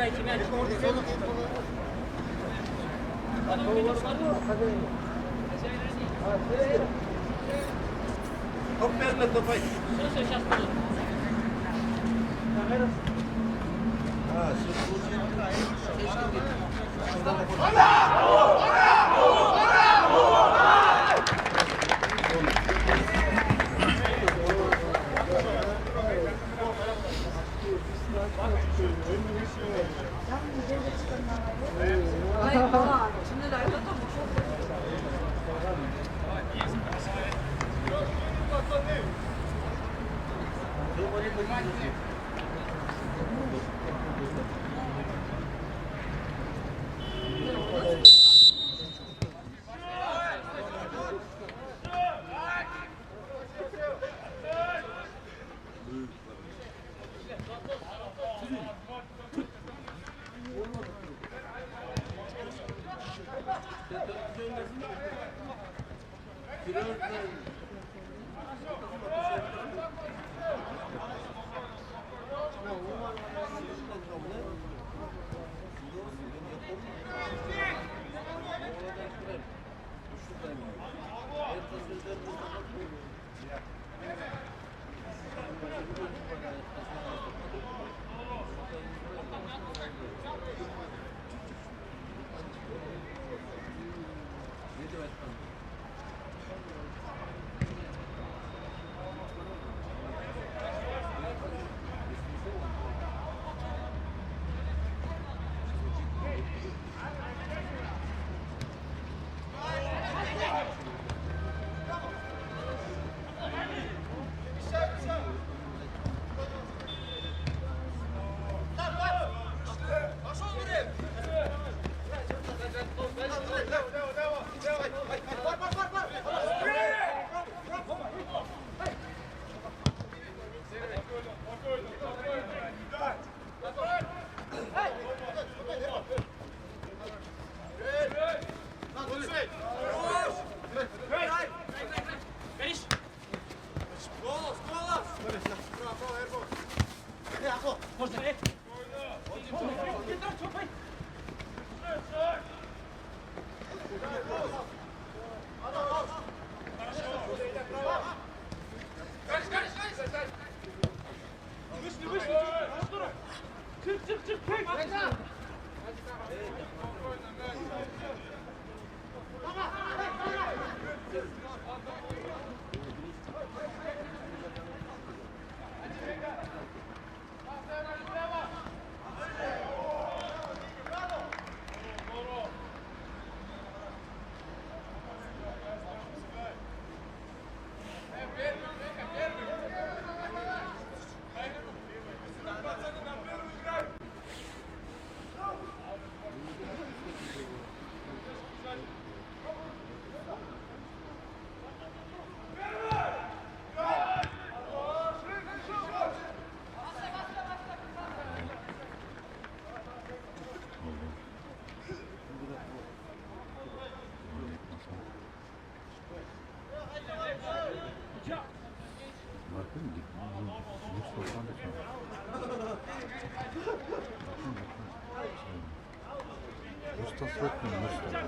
Играете мяч. Все, сейчас будет. Hocam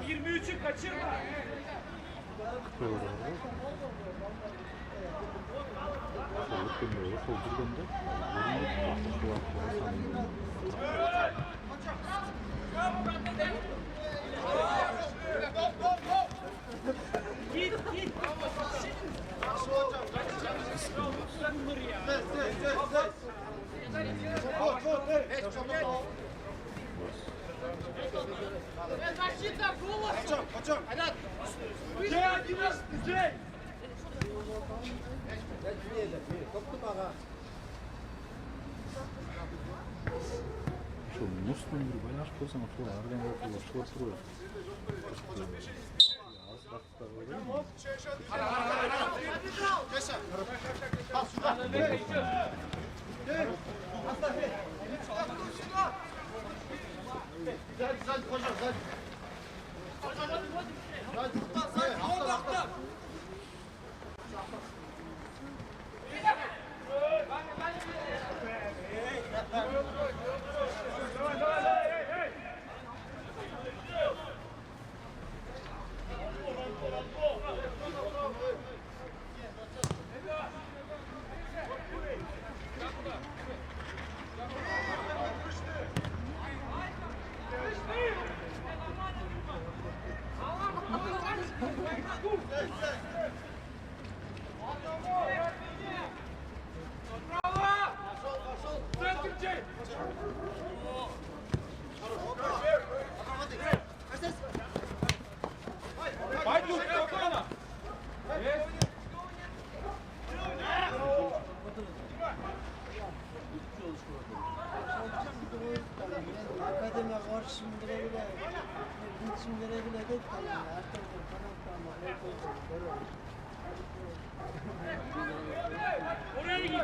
23'ü kaçırma. Şu Muslim bir bayraş koysam şu arden yapıyor, şu oturuyor. Az dakika öyle mi? Akademi var şimdilere bile, şimdilere bile de kalıyor. Artık Oraya git.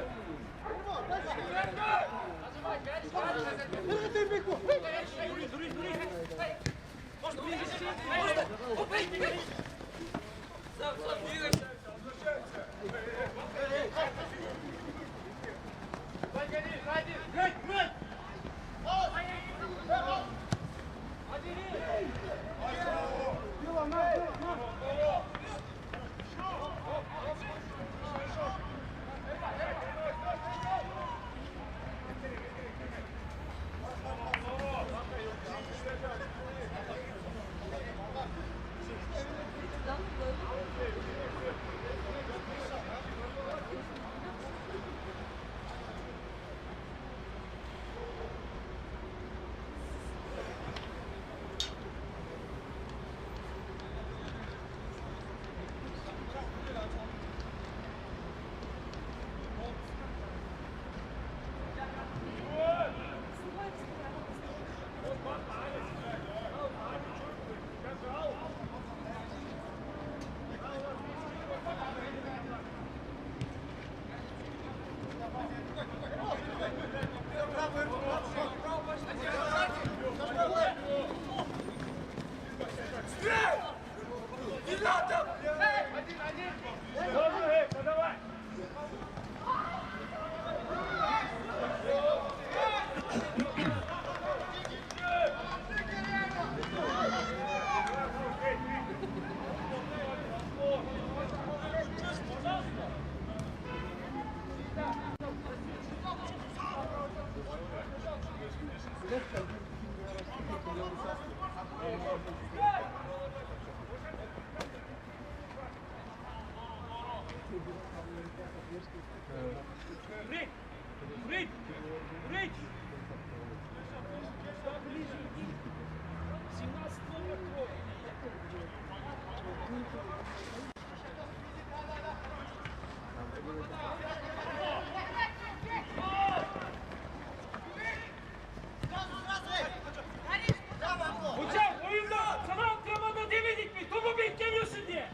Hocam oyunda sana antrenmanda demedik mi? Topu beklemiyorsun diye.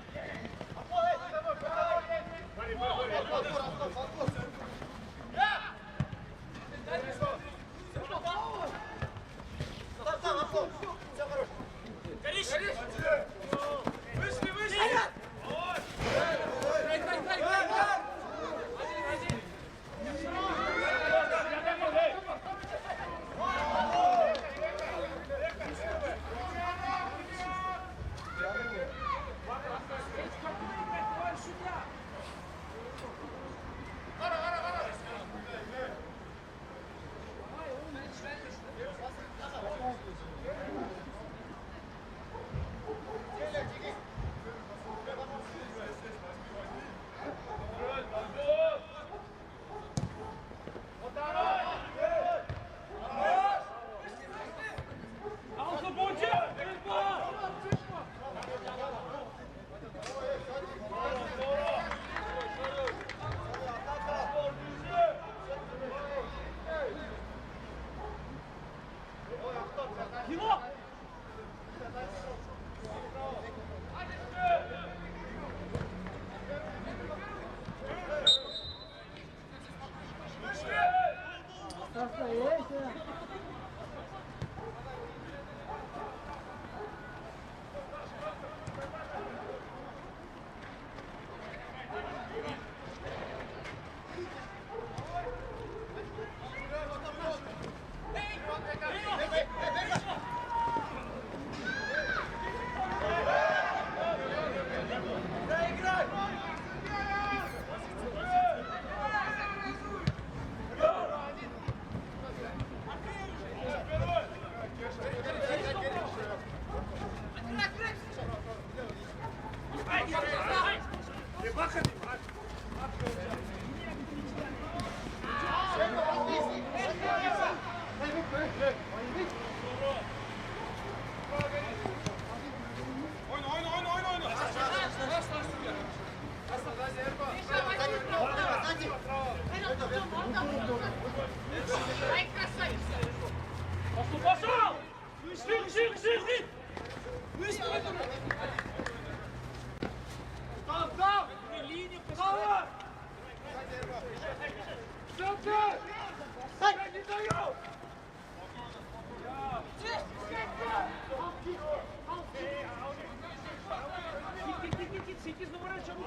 Git 8 numara çabuk.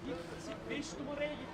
Git 5 numaraya git.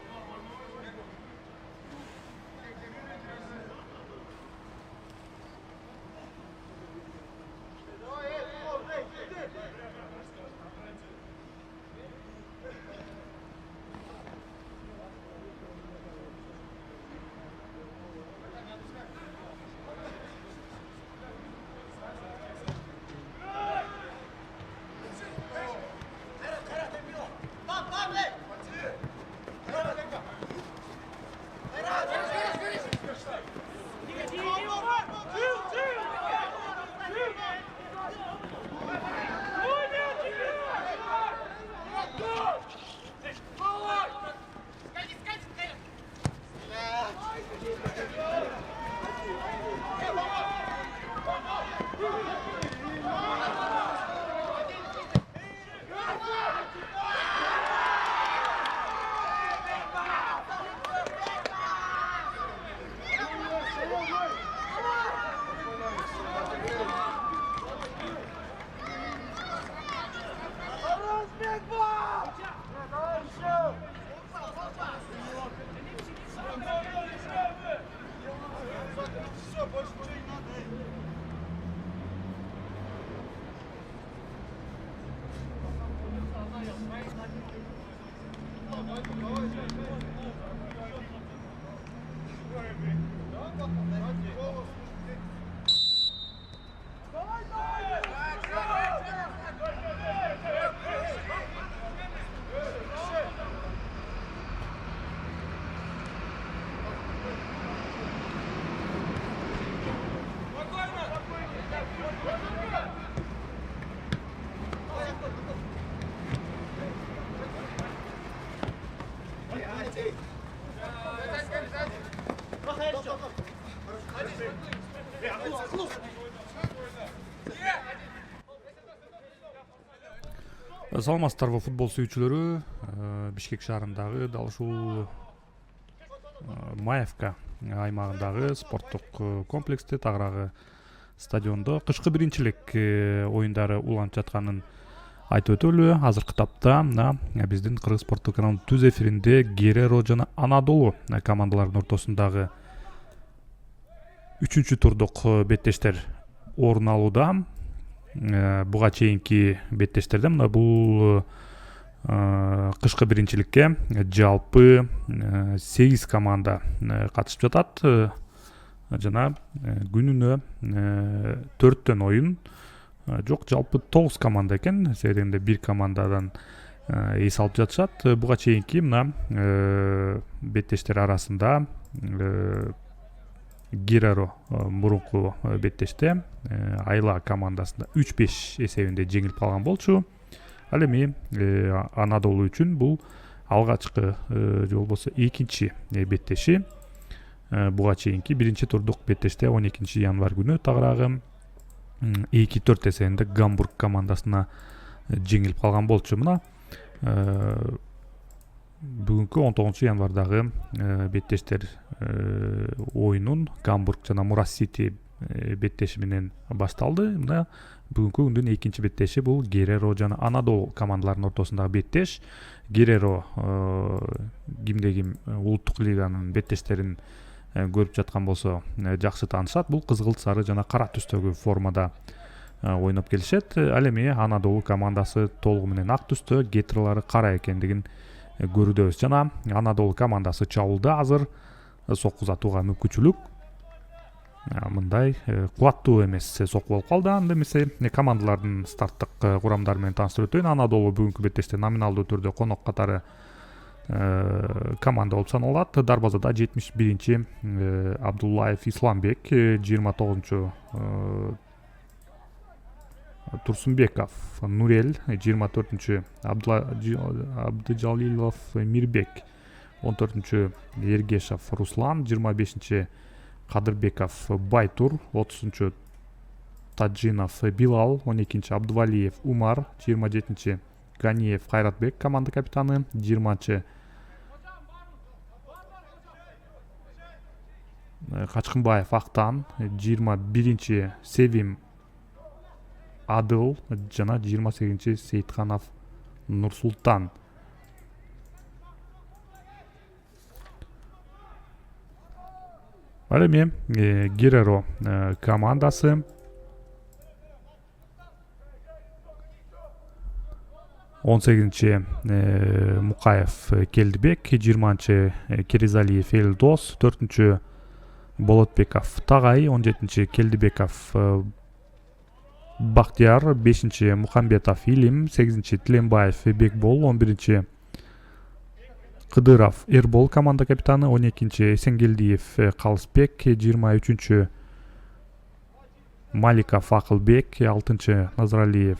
Саламатсыздарбы футбол сүйүүчүлөрү. Бишкек шаарындагы дал ушул Маевка аймагындагы спорттук комплексте тагыраагы стадиондо кышкы биринчилик оюндары уланып жатканын айтып өтөлү. Азыркы тапта биздин Кыргыз спорттук каналынын түз эфиринде Гереро жана Анадолу командаларынын ортосундагы 3-чү турдук беттештер орун алууда. Буга чейинки беттештерде мына бул кышкы биринчиликке жалпы 8 команда катышып жатат жана күнүнө 4төн оюн жок, жалпы 9 команда экен. Себебинде бир командадан эс алып жатышат. Буга чейинки мына беттештер арасында Гереро мурунку беттеште Айла командасында 3-5 эсебинде жеңилип калган болчу. Ал эми Анадолу үчүн бул алгачкы же болбосо экинчи беттеши. Буга чейинки биринчи турдук беттеште 12 январь күнү тагыраагы 2-4 эсебинде Гамбург командасына жеңилип калган болчу. Мына бүгүнкү 19 январдагы беттештер оюнун Гамбург жана Мурас Сити беттеши менен башталды. Мына бүгүнкү күндүн экинчи беттеши бул Гереро жана Анадолу командаларынын ортосундагы беттеш. Гереро кимде ким улуттук лиганын беттештерин көрүп жаткан болсо жакшы таанышат. Бул кызгылт сары жана кара түстөгү формада ойноп келишет. Ал эми Анадолу командасы толугу менен ак түстө, гетралары кара экендигин көрүүдөбүз. Жана Анадолу командасы чабууда азыр соккузатууга мүмкүнчүлүк. Мындай кубаттуу эмес сокку болуп калды. Анда эмесе командалардын старттык курамдары менен тааныштырып өтөйүн. Анадолу бүгүнкү беттеште номиналдуу түрдө конок катары команда болуп саналат. Дарбазада 71-чи Абдуллаев Исламбек, 29-чу Турсунбеков Нурел, 24-чү Абдыжалилов Мирбек, 14-чү Ергешов Руслан, 25-чи Кадырбеков Байтур, 30-чу Таджинов Билал, 12-чи Абдувалиев Умар, 27-чи Ганиев Кайратбек команда капитаны, 20-чи Качкынбаев Актан, 21-чи Севим Адыл жана 28-чи Сейтханов Нурсултан. Ал эми Гереро командасы он сегизинчи Мукаев Келдибек, 20-чы Керизалиев Элдос, 4-чү Болотбеков Тагай, 17-чи Келдибеков Бактияр, 5-чи Мухамбетов Илим, 8-чи Тиленбаев Бекбол, 11-чи Кыдыров Эрбол команда капитаны, 12-чи Эсенгелдиев Калысбек, 23-чү Маликов Акылбек, 6-чы Назаралиев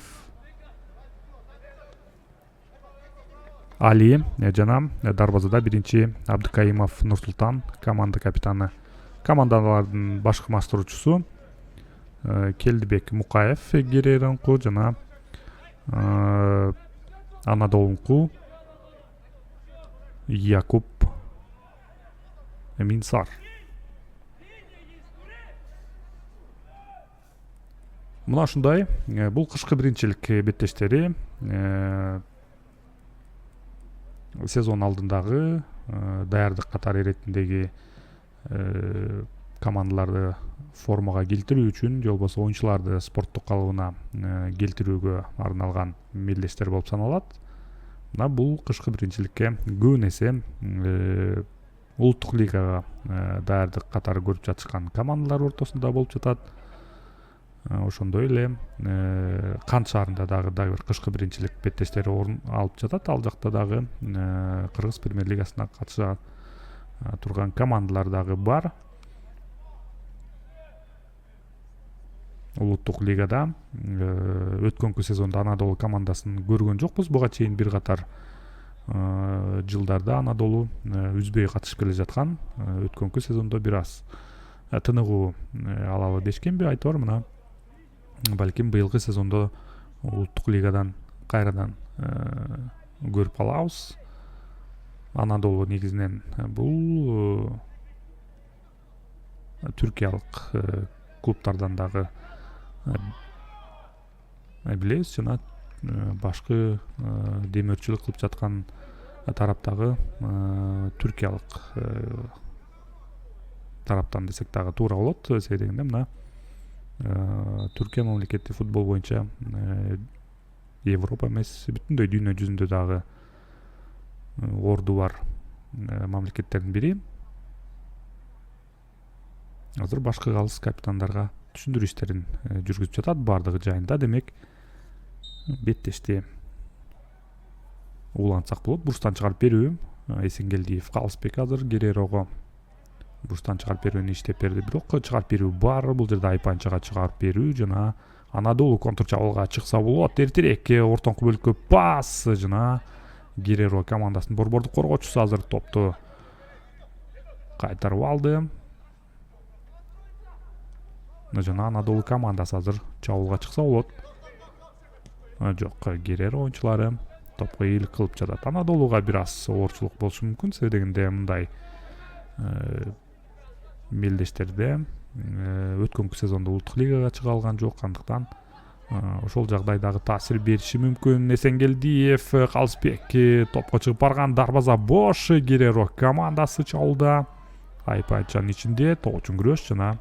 Али жана дарбазада 1-чи Абдыкаимов Нурсултан команда капитаны. Командалардын башкармаштыруучусу Келдибек Мукаев Гереронку жана Анадолунку Якуб Минсар. Мына ушундай бул кышкы биринчилик беттештери сезон алдындагы даярдык катары иретиндеги командаларды формага келтирүү үчүн же болбосо оюнчуларды спорттук калыбына келтирүүгө арналган мелдештер болуп саналат. Мына бул кышкы биринчиликке көбүн эсе улуттук лигага даярдык катары көрүп жатышкан командалар ортосунда болуп жатат. Ошондой эле Кант шаарында дагы бир кышкы биринчилик беттештери орун алып жатат. Ал жакта дагы Кыргыз премьер лигасына катыша турган командалар дагы бар. Улуттук лигада өткөнкү сезондо Анадолу командасын көргөн жокпуз. Буга чейин бир катар жылдарда Анадолу үзбөй катышып келе жаткан. Өткөнкү сезондо бир аз тыныгуу алалы дешкенби, айтор мына балким быйылкы сезондо улуттук лигадан кайрадан көрүп алабыз. Анадолу негизинен бул түркиялык клубтардан дагы билебиз жана башкы демөөрчүлүк кылып жаткан тараптагы түркиялык тараптан десек дагы туура болот. Себеби дегенде мына Түркия мамлекеттик футбол боюнча Европа эмес, бүтүндөй дүйнө жүзүндө дагы орду бар мамлекеттердин бири. Азыр башкы калыс капитандарга түшүндүрүү иштерин жүргүзүп жатат бардыгы жайында. Демек беттешти улантсак болот. Бурстан чыгарып берүү. Эсенгелдиев Калысбек азыр Герерого бурстан чыгарып берүүнү иштеп берди. Бирок чыгарып берүү бар. Бул жерде Айпанчага чыгарып берүү жана Анадолу контр чабуулга чыкса болот. Эртерээк ортоңку бөлүккө пас жана Гереро командасынын борбордук коргоочусу азыр топту кайтарып алды. Жана Анадолу командасы азыр чабуулга чыкса болот. Жок, Гереро оюнчулары топко ийгилик кылып жатат. Анадолуга бир аз оорчулук болушу мүмкүн. Себеби дегенде мындай мелдештерде өткөнкү сезондо улуттук лигага чыга алган жок, андыктан ошол жагдайдагы таасир бериши мүмкүн. Эсенгелдиев, Калысбек топко чыгып барган, дарбаза бош, Гереро командасы чабууда. Айып Айтжан ичинде, тогучун күрөш жана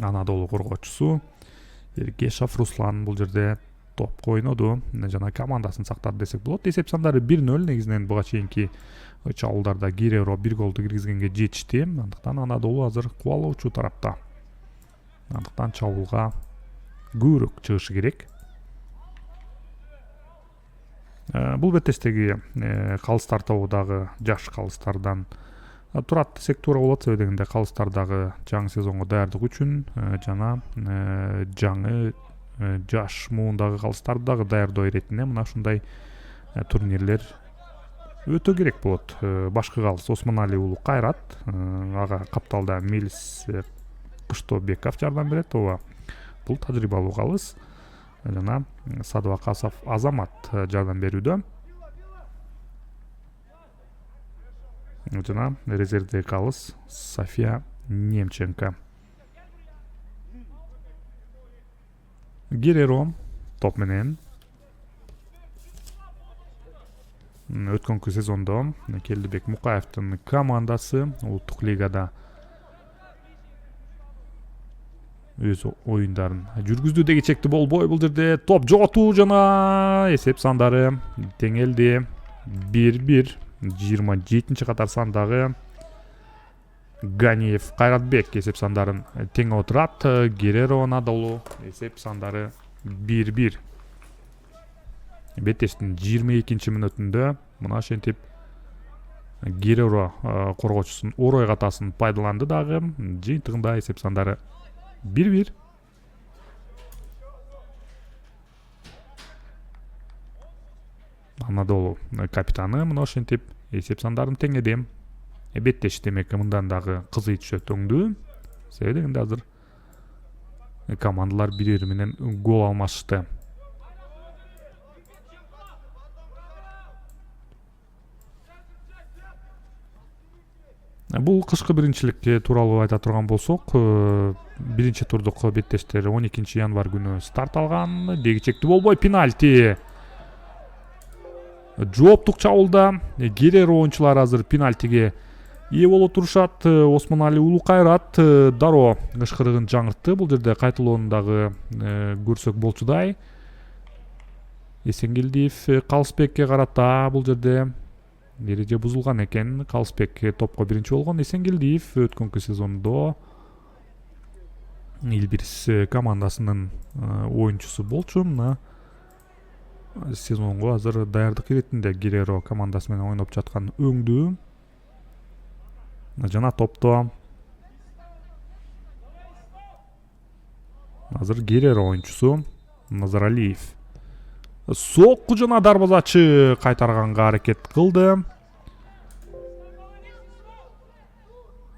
Анадолу коргоочусу Эргешов Руслан бул жерде топко ойноду жана командасын сактады десек болот. Эсеп сандары 1-0. Негизинен буга чейинки чабуулдарда Гереро 1 голду киргизгенге жетишти. Андыктан Анадолу азыр кубалоочу тарапта. Андыктан чабуулга көбүрөөк чыгышы керек. Бул беттештеги калыстар тобудагы жаш калыстардан турат десек туура болот. Себеби дегенде калыстар дагы жаңы сезонго даярдык үчүн жана жаңы жаш муундагы калыстарды дагы даярдоо иретинде мына ушундай турнирлер өтө керек болот. Башкы калыс Осмонали уулу Кайрат, ага капталда Мелис Кыштобеков жардам берет. Ооба, бул тажрыйбалуу калыс жана Садыбакасов Азамат жардам берүүдө. Жана резервдеги калыс София Немченко. Гереро топ менен өткөнкү сезондо Келдибек Мукаевдин командасы улуттук лигада өз оюндарын жүргүздү деги чекти болбой. Бул жерде топ жоготуу жана эсеп сандары теңелди. 1-1. 27-чи катар сандагы Ганиев Кайратбек эсеп сандарын теңе отурат. Гереро Анадолу эсеп сандары 1-1. Беттештин 22-чи мүнөтүндө мына ошентип Гереро коргоочусунун орой катасын пайдаланды дагы. Жыйынтыгында эсеп сандары 1-1. Анадолу капитаны мына ошентип эсеп сандарын теңеди. Беттеш демек мындан дагы кызый түшөт өңдүү. Себеби дегенде азыр командалар бири-бири менен гол алмашты. Бул кышкы биринчилик тууралуу айта турган болсок, биринчи турдук беттештер 12 январь күнү старт алган. Деги чекти болбой пенальти. Жооптук чабуулда Гереро оюнчулары азыр пенальтиге ие болуп турушат. Осмонали уулу Кайрат дароо кышкырыгын жаңыртты. Бул жерде кайталоону дагы көрсөк болчудай. Эсенгелдиев Калысбекке карата бул жерде эреже бузулган экен. Калысбек топко биринчи болгон. Эсенгелдиев өткөнкү сезондо Илбирс командасынын оюнчусу болчу. Мына сезонго азыр даярдык иретинде Гереро командасы менен ойноп жаткан өңдүү жана топто азыр Гереро оюнчусу Назаралиев. Сокку жана дарбазачы кайтарганга аракет кылды.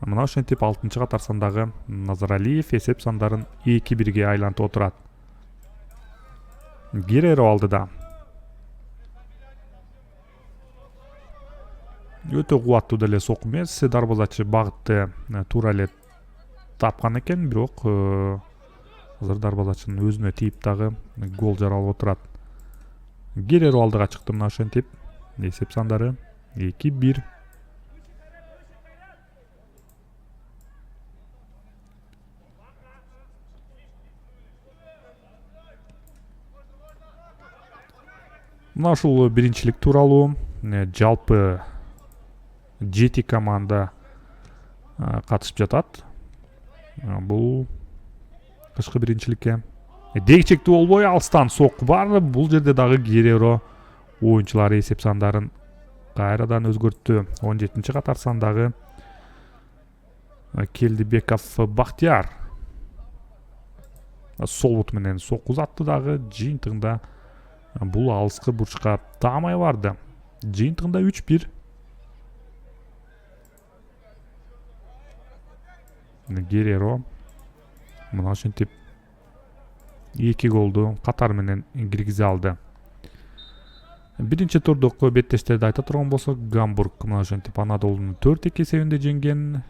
Мына ошентип 6-чы катар сандагы Назаралиев эсеп сандарын 2-1 айлантып отурат. Гереро алдыда. Өтө кубаттуу деле сокку эмес. Дарбазачы багытты туура эле тапкан экен, бирок азыр дарбазачынын өзүнө тийип дагы гол жаралып отурат. Гереро алдыга чыкты мына ошентип. Эсеп сандары 2-1. Мына ушул биринчилик тууралуу жалпы 7 команда катышып жатат. Бул кышкы биринчиликке деги чекти болбой алыстан сокку бар. Бул жерде дагы Гереро оюнчулары эсеп сандарын кайрадан өзгөрттү. 17-чи катар сандагы Келдибеков Бактияр сол бут менен сокку узатты дагы. Жыйынтыгында бул алыскы бурчка таамай барды. Жыйынтыгында 3-1. Гереро мына ошентип 2 голду катар менен киргизе алды. Биринчи турдук беттештерди айта турган болсок, Гамбург мына ошентип Анадолуну 4-2 эсебинде жеңген.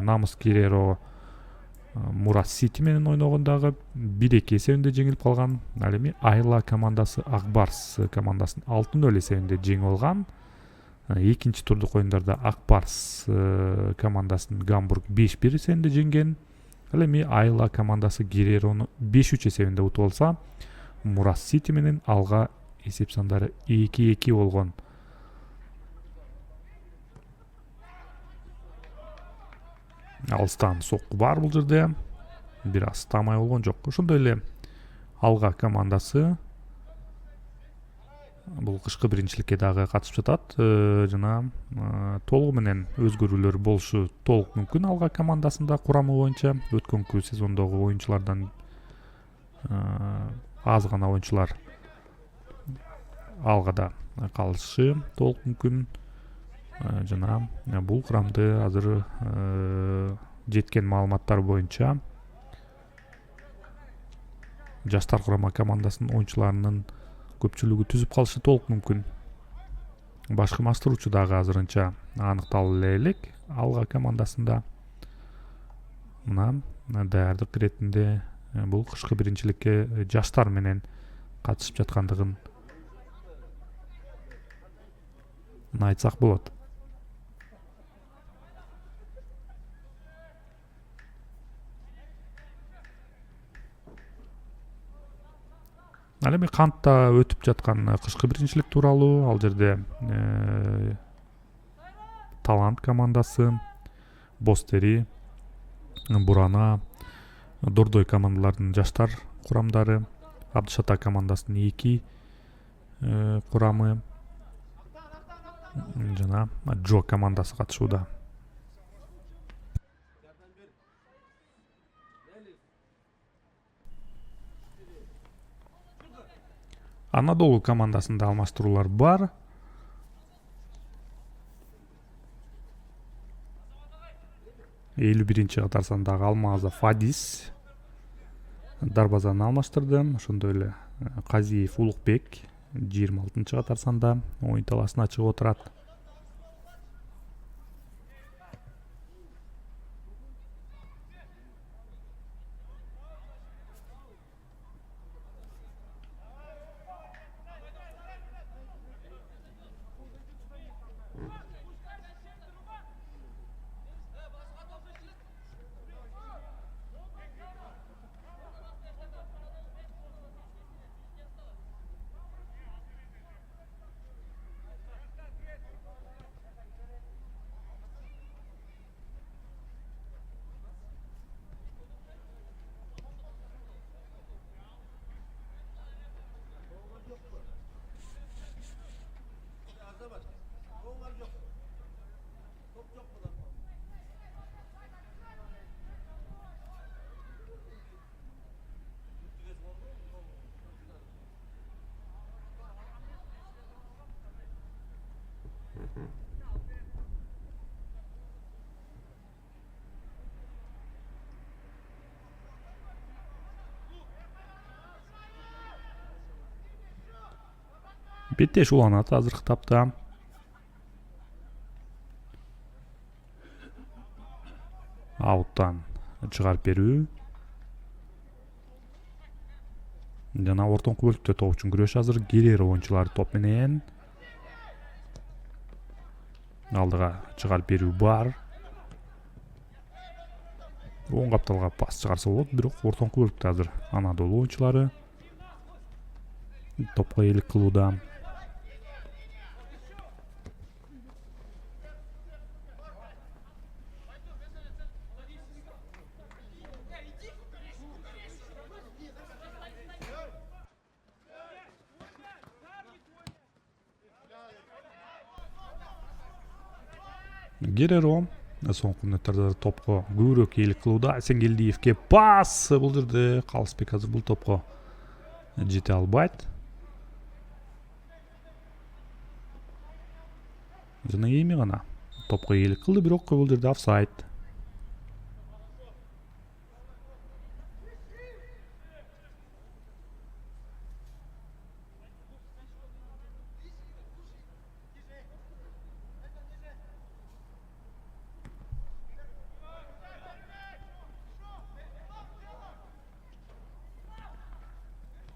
Намыс Гереро Мурас Сити менен ойногондагы 1-2 эсебинде жеңилип калган. Ал эми Айла командасы Акбарс командасын 6-0 эсебинде жеңип алган. Экинчи турдук оюндарда Акбарс командасын Гамбург 5-1 эсебинде жеңген. Ал эми Айла командасы Герерону 5-3 эсебинде утуп алса, Мурас Сити менен алга эсеп сандары 2-2 болгон. Алыстан сокку бар бул жерде. Бир аз тамай болгон жок. Ошондой эле алга командасы бул кышкы биринчиликке дагы катышып жатат. Жана толугу менен өзгөрүүлөр болушу толук мүмкүн алга командасында курамы боюнча. Өткөнкү сезондогу оюнчулардан аз гана оюнчулар алгада калышы толук мүмкүн. Жана бул курамды азыр жеткен маалыматтар боюнча жаштар курама командасынын оюнчуларынын көпчүлүгү түзүп калышы толук мүмкүн. Баш кыймаштыруучу дагы азырынча аныкталып элек алга командасында. Мына даярдык иретинде бул кышкы биринчиликке жаштар менен катышып жаткандыгын айтсак болот. Ал эми кантта өтүп жаткан кышкы биринчилик тууралуу ал жерде Талант командасы, Бостери, Бурана, Дордой командаларынын жаштар курамдары, Абдышата командасынын 2 курамы жана Джо командасы катышууда. Анадолу командасында алмаштыруулар бар. Элүү биринчи катар сандагы Алмазов Фадис дарбазаны алмаштырды. Ошондой эле Казиев Улукбек 26 катар санда оюн таласына чыгып отурат. Беттеш уланат азыркы тапта. Ауттан чыгарып берүү. Жана ортоңку бөлүктө топ үчүн күрөш азыр Гереро оюнчулары топ менен. Алдыга чыгарып берүү бар. Оң капталга пас чыгарса болот, бирок ортоңку бөлүктө азыр Анадолу оюнчулары топко ээлик кылууда. Гереро соңку мүнөттөрдө топко көбүрөөк ээлик кылууда. Эсенгелдиевке пас. Бул жерде Калысбек азыр бул топко жете албайт. Жана эми гана топко ээлик кылды, бирок бул жерде офсайд.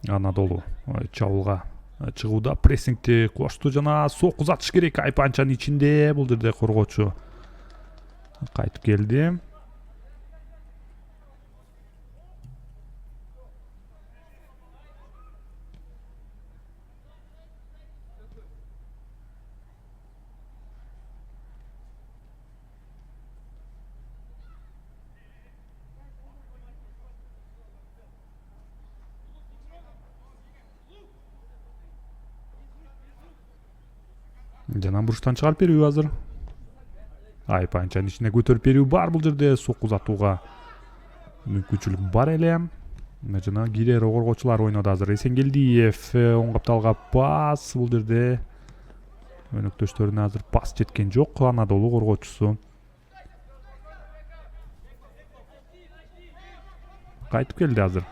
Анадолу чабуулга чыгууда прессингти кошту жана сокку узатыш керек. Айпанчанын ичинде бул жерде коргоочу кайтып келди. Жана бурчтан чыгарып берүү азыр. Айпанчанын ичине көтөрүп берүү бар бул жерде. Сокку узатууга мүмкүнчүлүк бар эле. Жана Гиреро коргоочулар ойноду азыр. Эсенгелдиев оң капталга пас бул жерде. Өнөктөштөрүнө азыр пас жеткен жок. Анадолу коргоочусу кайтып келди азыр.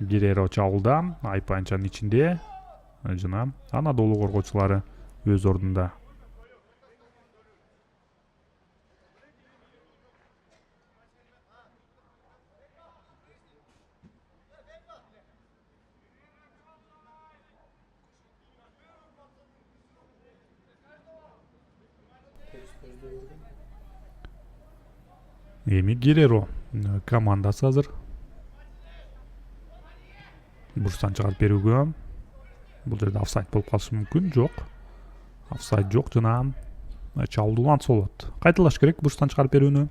Гиреро чабуулда, Айпанчанын ичинде. Жана Анадолу коргоочулары өз ордунда. Эми Гиреро командасы азыр бурчтан чыгарып берүүгө. Бул жерде офсайд болуп калышы мүмкүн. Жок. Офсайд жок жана чабуулдууланса болот. Кайталаш керек бурчтан чыгарып берүүнү.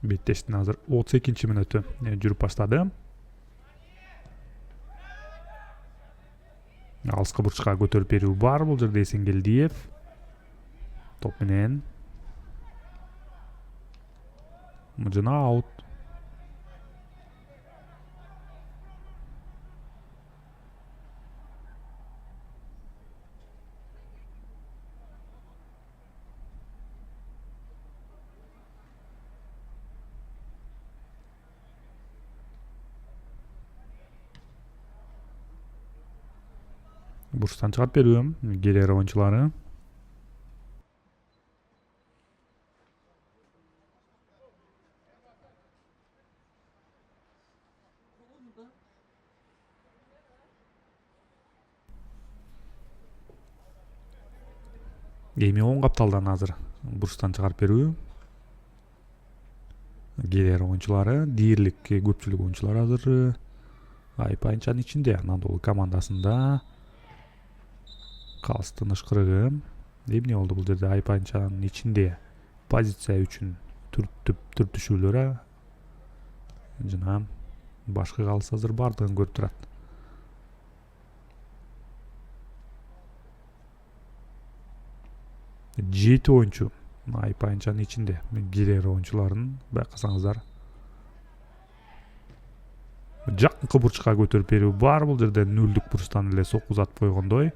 Беттештин азыр 32-мүнөтү жүрүп баштады. Алыска бурчка көтөрүп берүү бар бул жерде. Эсенгелдиев топ менен жана аут. Бурчтан чыгарып берүү Гиреро оюнчулары. Эми оң капталдан азыр бурчтан чыгарып берүү. Гиреро оюнчулары, дээрлик көпчүлүк оюнчулар азыр Айпанчанын ичинде. Анадолу командасында калыстын ышкырыгы. Эмне болду бул жерде? Айпанчанын ичинде позиция үчүн түртүшүүлөр жана башкы калыс азыр бардыгын көрүп турат. Жети оюнчу Айпанчанын ичинде. Гиреро оюнчуларын байкасаңыздар. Жакынкы бурчка көтөрүп берүү бар бул жерде. Нөлдүк бурчтан эле сокку узатып койгондой.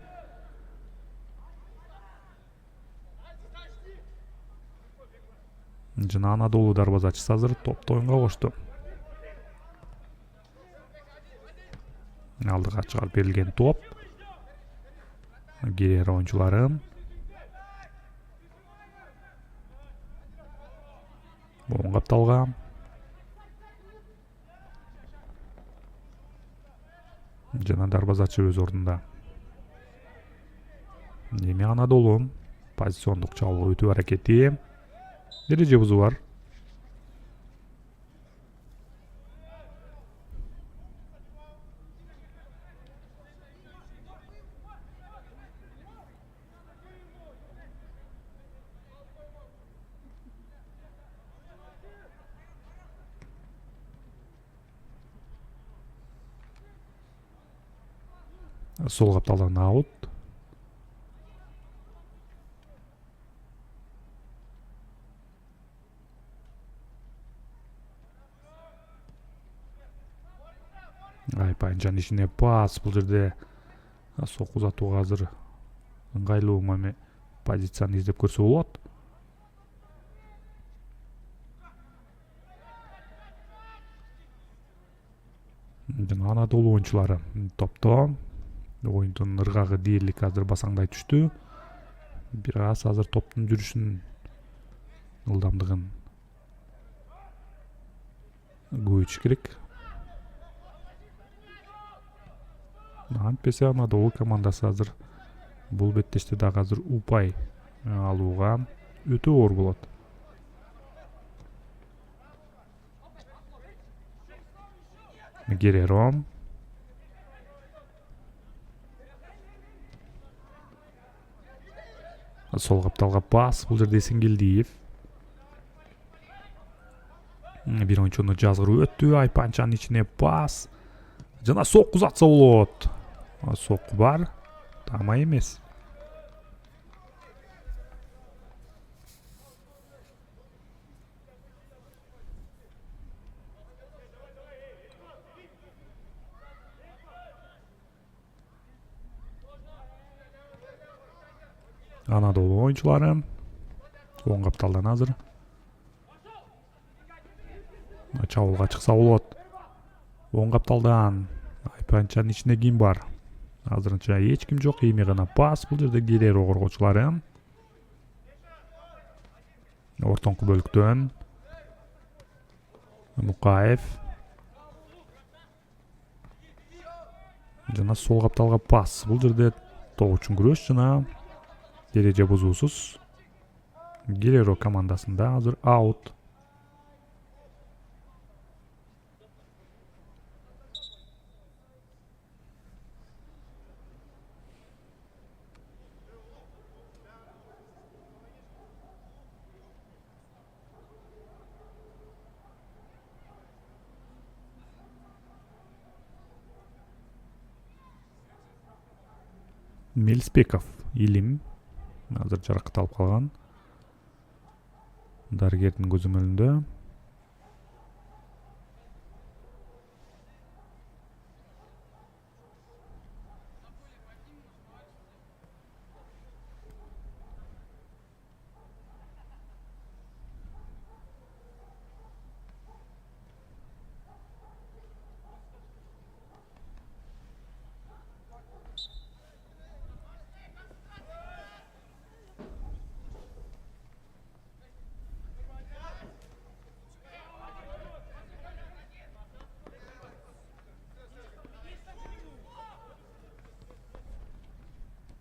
Жана Анадолу дарбазачысы азыр топто оюнга кошту. Алдыга чыгарып берилген топ. Гиреро оюнчулары оң капталга. Жана дарбазачы өз ордунда. Эми Анадолу позициондук чабуулга өтүү аракети. Дереже бузуу бар. Сол капталдан аут. Айпанчанын ичине пас бул жерде сокку узатууга азыр ыңгайлуу позицияны издеп көрсө болот. жана Анадолу оюнчулары топто. Оюндун ыргагы дээрлик азыр басаңдай түштү. Бир аз азыр топтун жүрүшүн ылдамдыгын көбөйтүш керек. Антпесе Анадолу командасы азыр бул беттеште дагы азыр упай алууга өтө оор болот. Гереро. Сол капталга пас. Бул жерде Эсенгелдиев. Бир оюнчуну жазгырып өттү. Айпанчанын ичине пас. Жана сокку узатса болот. Сокку бар. Тамай эмес. Anadolu oyuncuları оң капталдан азыр чабуулга чыкса болот. Оң капталдан Айпанчанын ичинде ким бар? Азырынча эч ким жок. Эми гана пас. Бул жерде Гереро коргоочулары. Ортоңку бөлүктөн Мукаев. Жана сол капталга пас. Бул жерде топ үчүн күрөш жана дереже бузуусуз. Гереро командасында азыр аут. Мелспеков Илим азыр жаракат алып калган. Дарыгердин көзөмөлүндө.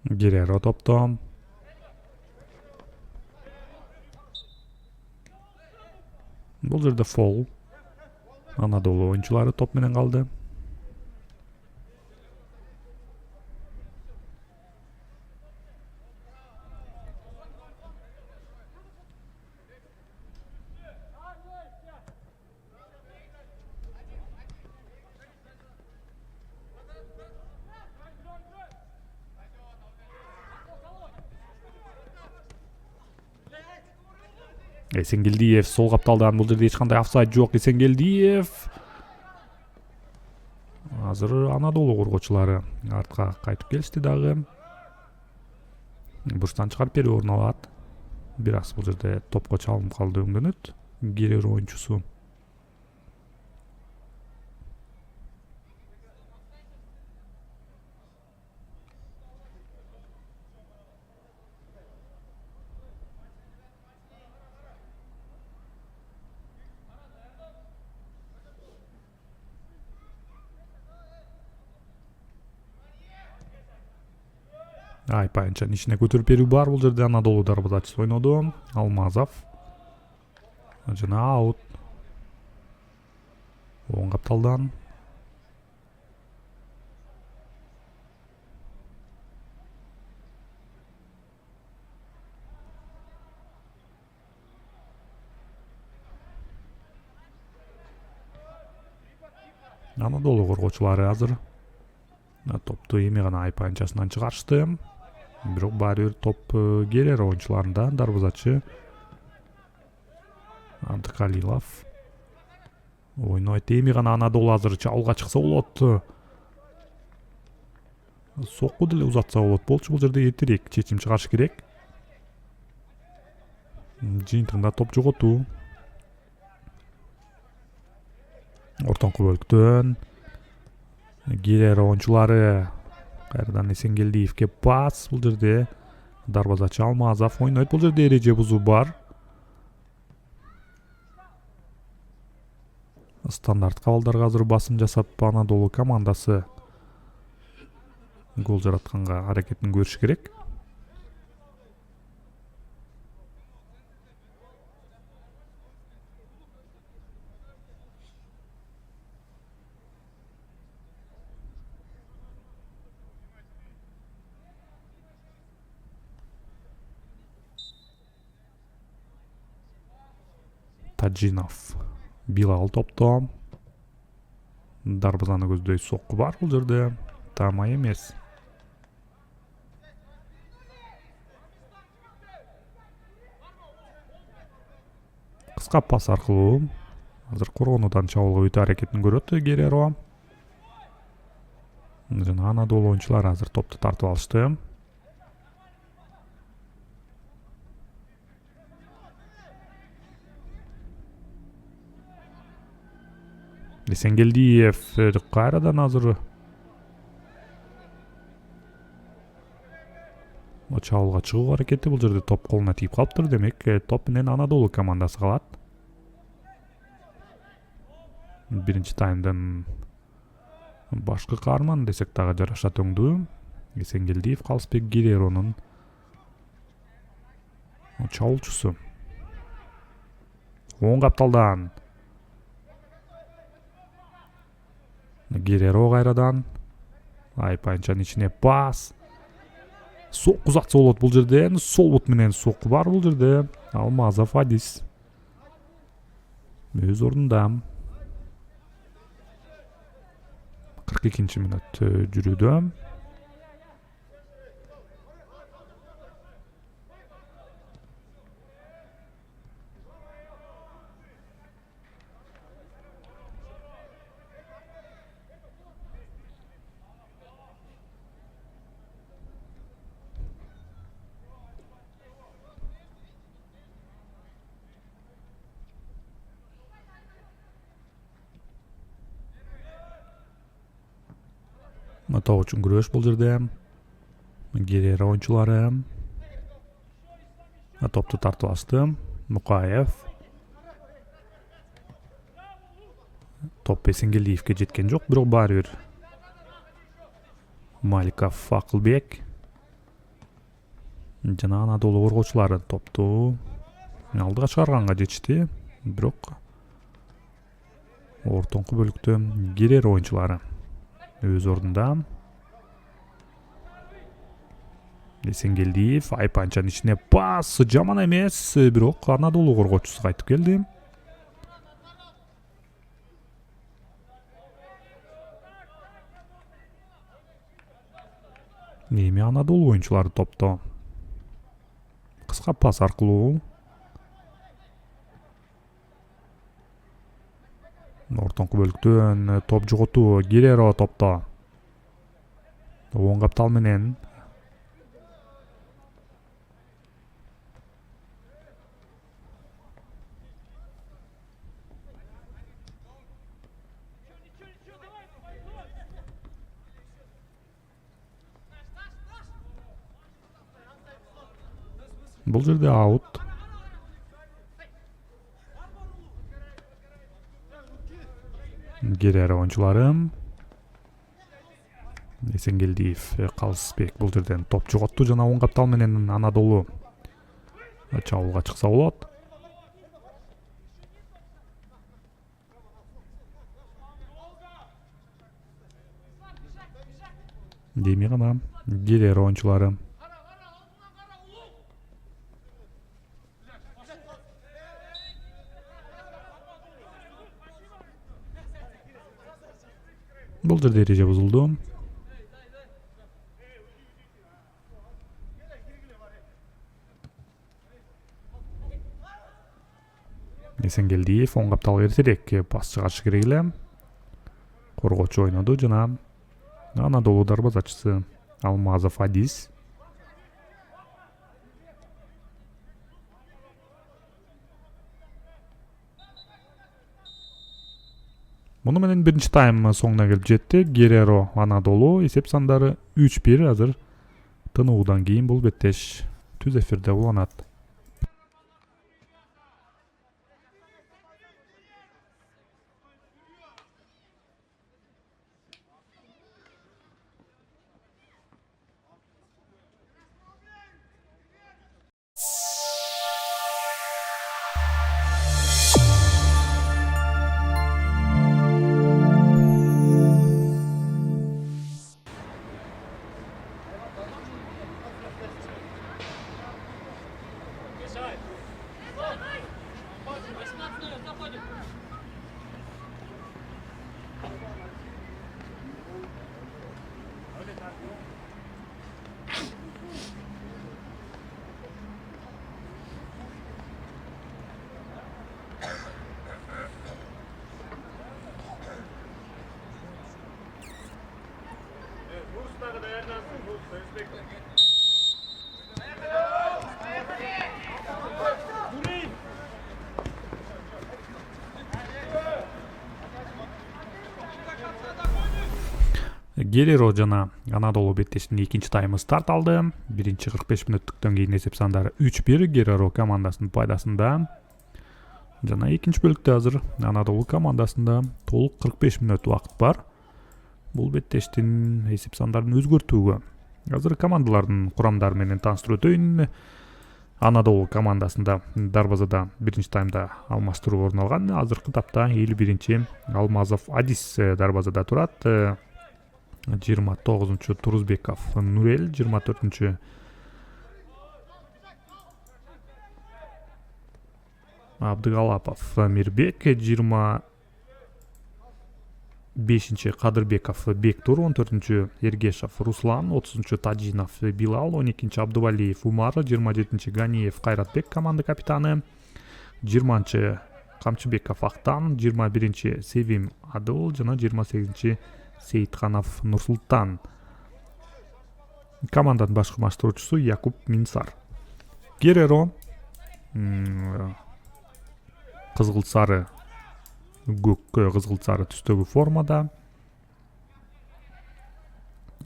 Гереро топто. Бул жерде фол. Анадолу оюнчулары топ менен калды. Эсенгелдиев сол капталдан. Бул жерде эч кандай офсайд жок. Эсенгелдиев азыр Анадолу коргоочулары артка кайтып келишти дагы. Бурчтан чыгарып берүү орун алат. Бирок бул жерде топко чалынып калды өңдөнөт. Гереро оюнчусу. Айпанчанын ичине көтөрүп берүү бар. Бул жерде Анадолу дарбазачысы ойноду. Алмазов. Жана аут. Оң капталдан. Анадолу коргоочулары азыр топту эми гана Айпанчасынан чыгарышты. Бирок баары бир топ Гереро оюнчуларында. Дарбазачы Абдыкалилов ойнойт. Эми гана Анадолу азыр чабуулга чыкса болот. Сокку деле узатса болот болчу. Бул жерде эртерээк чечим чыгарыш керек. Жыйынтыгында топ жоготуу. Ортоңку бөлүктөн Герера оюнчулары кайрадан Эсенгелдиевке пас. Бул жерде дарбазачы Алмазов ойнойт. Бул жерде эреже бузуу бар. Стандартка балдарга азыр басым жасап Анадолу командасы гол жаратканга аракетин көрүш керек. Таджинов Билал топто. Дарбазаны көздөй сокку бар бул жерде. Тамай эмес. Кыска пас аркылуу азыр коргонуудан чабуулга өтө аракетин көрөт Гереро. Жана Анадолу оюнчулары азыр топту тартып алышты. Эсенгелдиев кайрадан азыр чабуулга чыгуу аракети. Бул жерде топ колуна тийип калыптыр. Демек топ менен Анадолу командасы калат. Биринчи таймдын башкы каарман десек дагы жараша төңдүү. Эсенгелдиев Калысбек Гереронун чабуулчусу. Оң капталдан Гереро кайрадан Айпанчанын ичине пас. Сокку затса болот бул жерде. Сол бут менен сокку бар бул жерде. Алмазов Адис өз ордунда. 42 минут жүрүүдө. Топ үчүн күрөш бул жерде. Герера оюнчулары топту тартып алышты. Мукаев. Топ Эсенгелдиевке жеткен жок, бирок баары бир. Маликов Акылбек жана Анадолу коргоочулары топту алдыга чыгарганга жетишти. Бирок ортоңку бөлүктө Герера оюнчулары өз ордунда. Эсенгелдиев Айпанчанын ичине пас жаман эмес, бирок Анадолу коргоочусу кайтып келди. Эми Анадолу оюнчулары топто. Кыска пас аркылуу ортоңку бөлүктөн топ жоготуу. Гереро топто. Оң каптал менен бул жерде аут. Герера оюнчулары Эсенгелдиев Калысбек бул жерден топ жоготту жана оң каптал менен Анадолу чабуулга чыкса болот. Деми гана Герера оюнчулары бул жерде эреже бузулду. Эсенгелдиев оң капталга эртерээк пас чыгарышы керек эле. Коргоочу ойноду жана Анадолу дарбазачысы Алмазов Адис. Муну менен биринчи тайм соңуна келип жетти. Гереро Анадолу эсеп сандары 3-1 азыр тынуудан кийин бул беттеш түз эфирде уланат. Гереро жана Анадолу беттешинин экинчи таймы старт алды. Биринчи 45 мүнөттүктөн кийин эсеп сандары 3-1 Гереро командасынын пайдасында. Жана экинчи бөлүктө азыр Анадолу командасында толук 45 мүнөт убакыт бар. Бул беттештин эсеп сандарын өзгөртүүгө. Азыр командалардын курамдары менен тааныштырып өтөйүн. Анадолу командасында дарбазада биринчи таймда алмаштыруу орун алган. Азыркы тапта 51-чи Алмазов Адис дарбазада турат. 29-чу Турузбеков Нурел, 24-чү Абдыгалапов Мирбек, 25-чи Кадырбеков Бектур, 14-чү Ергешов Руслан, 30-чу Таджинов Билал, 12-чи Абдывалиев Умар, 27-чи Ганиев Кайратбек команда капитаны, 20-чы Камчыбеков Актан, 21-чи Севим Адыл жана 28-чи Сейитханов Нурсултан. Команданын баш алмаштыруучусу Якуб Минсар. Гереро кызгылт сары, көк кызгылт сары түстөгү формада.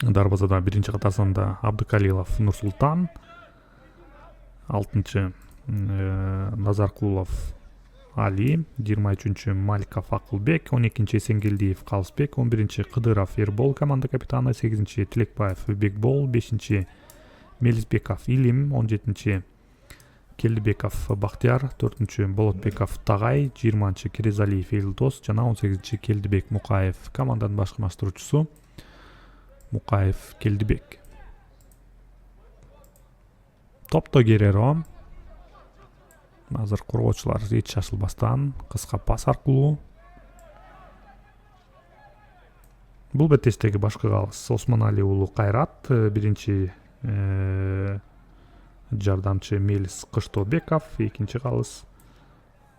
Дарбазада биринчи катарсында Абдыкалилов Нурсултан, 6-чы Назаркулов Али, 23-чү Маликов Акылбек, 12-чи Эсенгелдиев Калысбек, 11-чи Кыдыров Эрбол команда капитаны, 8-чи Тилекбаев Бекбол, 5-чи Мелисбеков Илим, 17-чи Келдибеков Бактияр, 4-чү Болотбеков Тагай, 20-чы Керезалиев Элдос жана 18-чи Келдибек Мукаев команданын баш алмаштыруучусу Мукаев Келдибек. Топто Гереро. Азыр коргоочулар эч шашылбастан кыска пас аркылуу. Бул беттештеги башкы калыс Осмонали уулу Кайрат, биринчи жардамчы Мелис Кыштобеков, экинчи калыс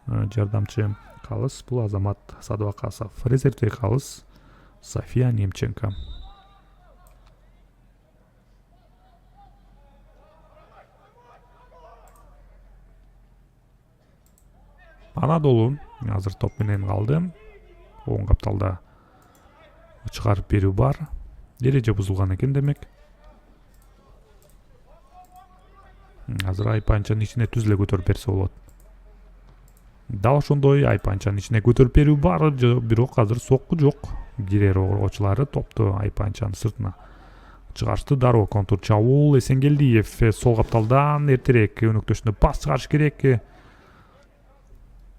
жардамчы калыс бул Азамат Садыбакасов, резервдеги калыс София Немченко. Анадолу азыр топ менен калды. Оң капталда чыгарып берүү бар. Эреже бузулган экен демек. Азыр Айпанчанын ичине түз эле көтөрүп берсе болот. Дал ошондой Айпанчанын ичине көтөрүп берүү бар, бирок азыр сокку жок. Гереро коргоочулары топту Айпанчанын сыртына чыгарышты. Дароо контур чабуул. Эсенгелдиев сол капталдан эртерээк өнөктөшүнө пас чыгарыш керек.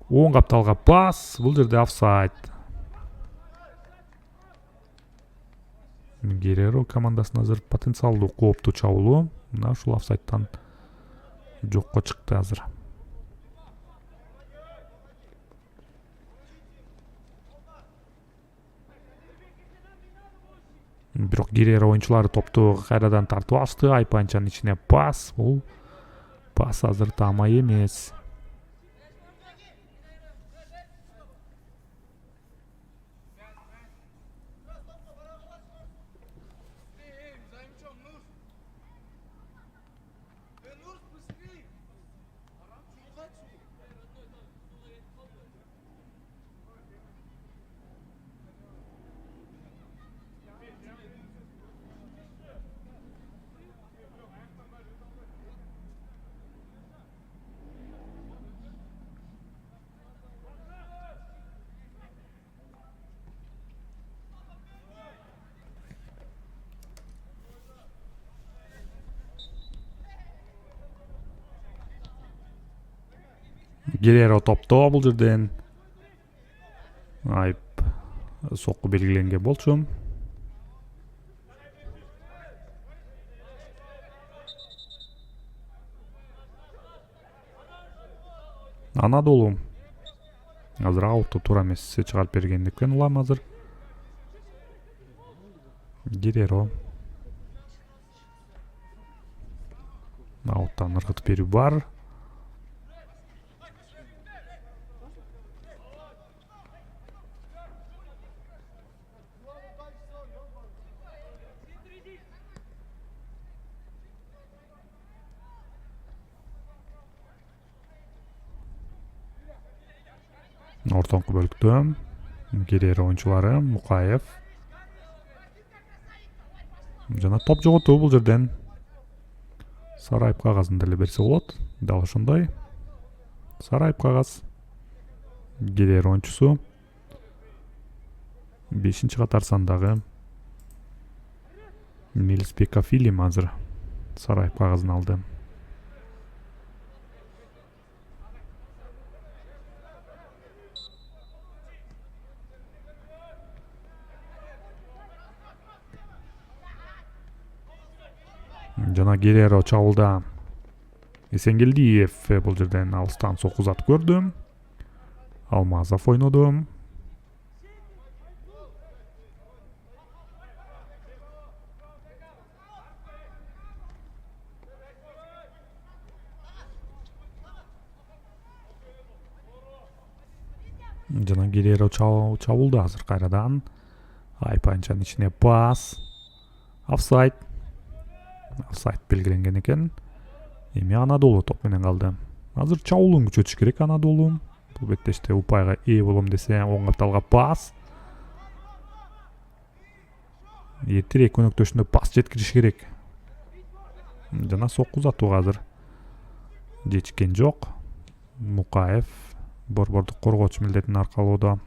Оң капталга пас, бул жерде офсайд. Гереро командасына азыр потенциалдуу кооптуу чабуулу. Мына ушул офсайдтан жокко чыкты азыр. Бирок Гереро оюнчулары топту кайрадан тартып алышты. Айпанчанын ичине пас. Бул пас азыр таамай эмес. Guerrero topто бул жерден айып сокку белгиленген болчу. Анадолу азыр аутто туура эмес чыгарып бергендиктен улам азыр. Guerrero ауттан ыргытып берүү бар. Ортоңку бөлүктө Guerrero оюнчулары Мукаев жана топ жоготуу бул жерден. Сарайып кагазын деле берсе болот. Дал ошондой. Сарайып кагаз. Guerrero оюнчусу 5-катар сандагы Милспека Филим азыр Сарайып кагазын алды. Жана Guerrero чабуулда Эсенгелдиев бул жерден алыстан сокку узатып көрдү. Алмазов ойноду. Жана Guerrero чабуулда азыр кайрадан. Айпанчанын ичине пас. Офсайд. Офсайд белгиленген экен. Эми Анадолу топ менен калды. Азыр чабуулун күчөтүш керек Анадолу. Бул беттеште упайга ээ болом десе оң капталга пас. Эртерээк өнөктөшүндө пас жеткириш керек. Жана сокку узатууга азыр жетишкен жок. Мукаев борбордук коргоочу милдетин аркалоодо.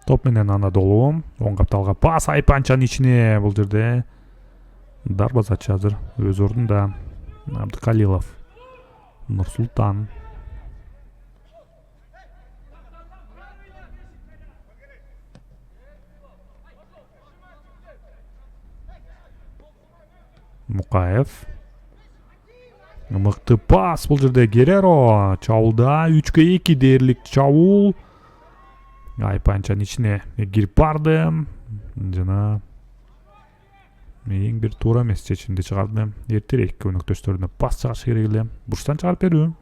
Топ менен Анадолу оң капталга пас Айпанчанын ичине бул жерде дарбазачы азыр өз ордунда. Абдыкалилов, Нурсултан. Мукаев. Мыкты пас бул жерде Guerrero чабуулда 3-2 дээрлик чабуул. Айпанчанын ичине кирип барды. Жана эң бир туура эмес чечимди чыгарды. Эртерээк өнөктөштөрүнө пас чыгыш керек эле. Бурчтан чыгарып берүү.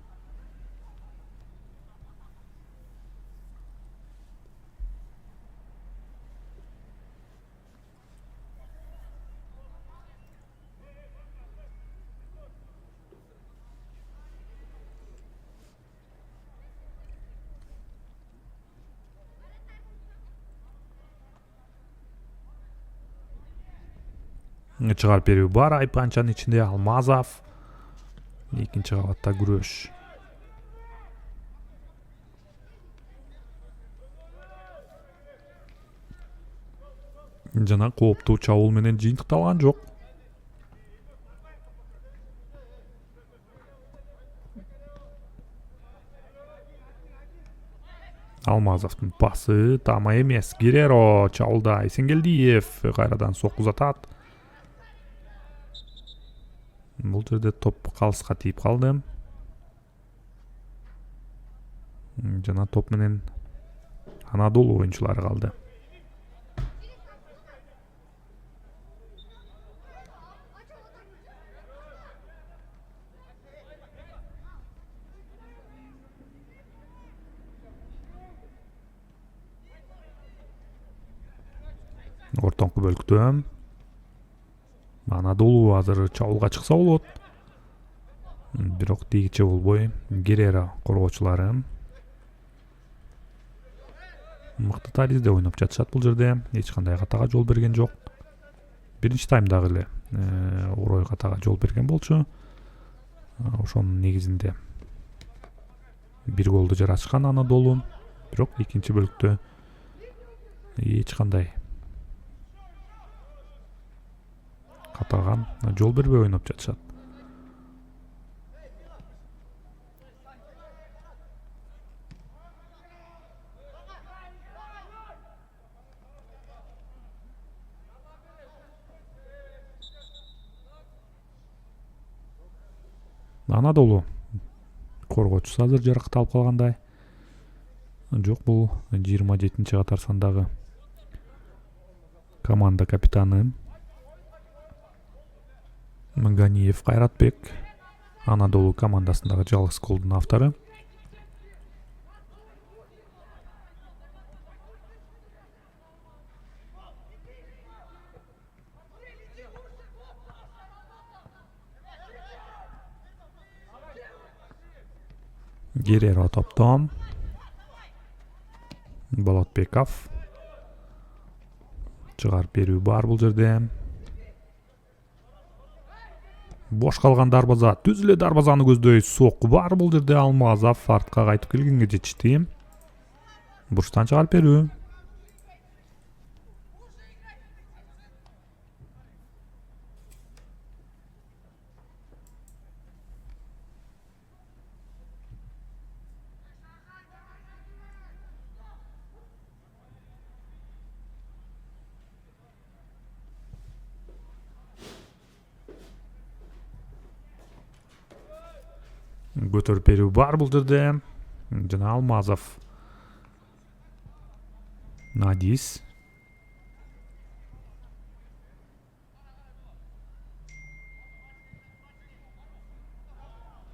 Чыгарып берүү бар Айпанчанын ичинде. Алмазов экинчи кабатта күрөш. Жана кооптуу чабуул менен жыйынтыкталган жок. Алмазовдун пасы тама эмес. Guerrero чабуулда Эсенгелдиев кайрадан сокку узатат. Бул жерде топ калыска тийип калды. Жана топ менен Анадолу оюнчулары калды. Ортоңку бөлүктө Анадолу азыр чабуулга чыкса болот. Бирок тийгиче болбой Guerrero коргоочулары. мыкты таризде ойноп жатышат бул жерде. Эч кандай катага жол берген жок. Биринчи таймдагы эле орой катага жол берген болчу. Ошонун негизинде бир голду жаратышкан Анадолу. Бирок экинчи бөлүктө эч кандай катага жол бербей ойноп жатышат. Анадолу коргоочусу азыр жаракат алып калгандай. Жок, бул 27-катар сандагы команда капитаны Ганиев Кайратбек, Анадолу командасындагы жалгыз голдун автору. Гереро топтон. Болотбеков. Чыгарып берүү бар бул жерде. Бош калган дарбаза, түз эле дарбазаны көздөй сокку бар бул жерде. Алмазов артка кайтып келгенге жетишти. Бурчтан чыгарып берүү. Көтөрүп берүү бар бул жерде. Жана Алмазов. Надис.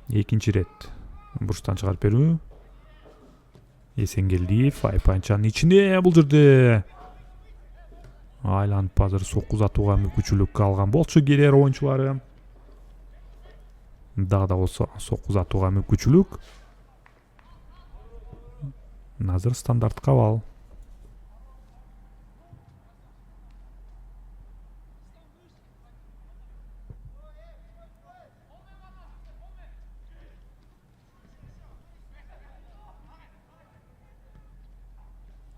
Экинчи рет бурчтан чыгарып берүү. Эсенгелдиев Айпанчанын ичине бул жерде айланып азыр сокку узатууга мүмкүнчүлүк алган болчу Герер оюнчулары. Дагы да болсо сокку узатууга мүмкүнчүлүк. Азыр стандарт кабал.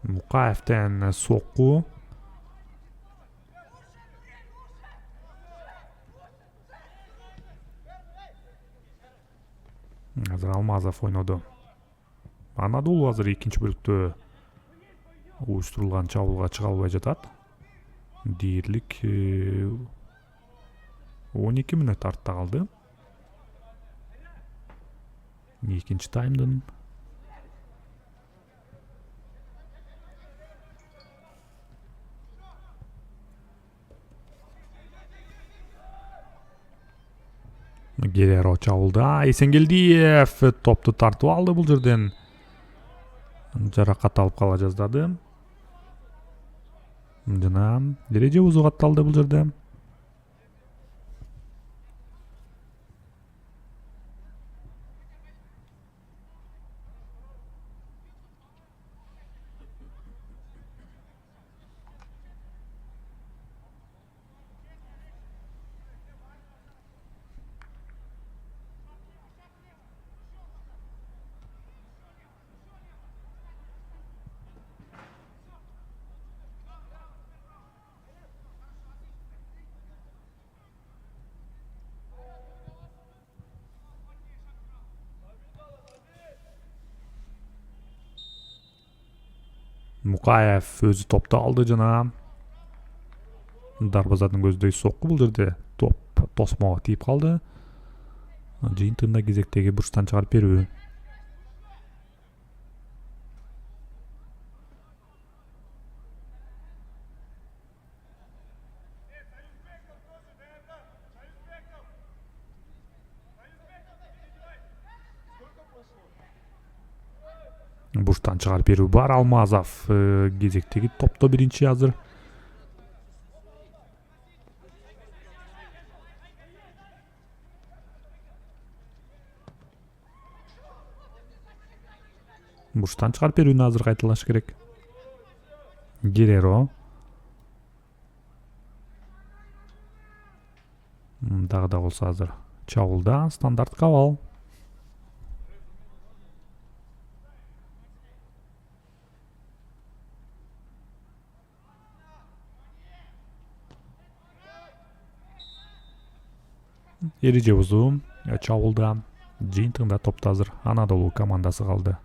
Мукаевден сокку. Азыр Алмазов ойноду. Анадолу азыр экинчи бөлүктө уюштурулган чабуулга чыга албай жатат. Дээрлик 12 мүнөт артта калды. Экинчи таймдын Гереро чабуулда. Эсенгелдиев топту тартып алды бул жерден. Жаракат алып кала жаздады. Жана эреже бузуу катталды бул жерде. Мукаев өзү топту алды жана дарбазанын көздөй сокку бул жерде топ тосмого тийип калды. Жыйынтыгында кезектеги бурчтан чыгарып берүү. Бурчтан чыгарып берүү бар. Алмазов кезектеги топто биринчи азыр. Бурчтан чыгарып берүүнү азыр кайталаш керек. Гереро. Дагы да болсо азыр чабуулда стандарт кабал. Эреже бузуу чабуулда жыйынтыгында топто азыр Анадолу командасы калды.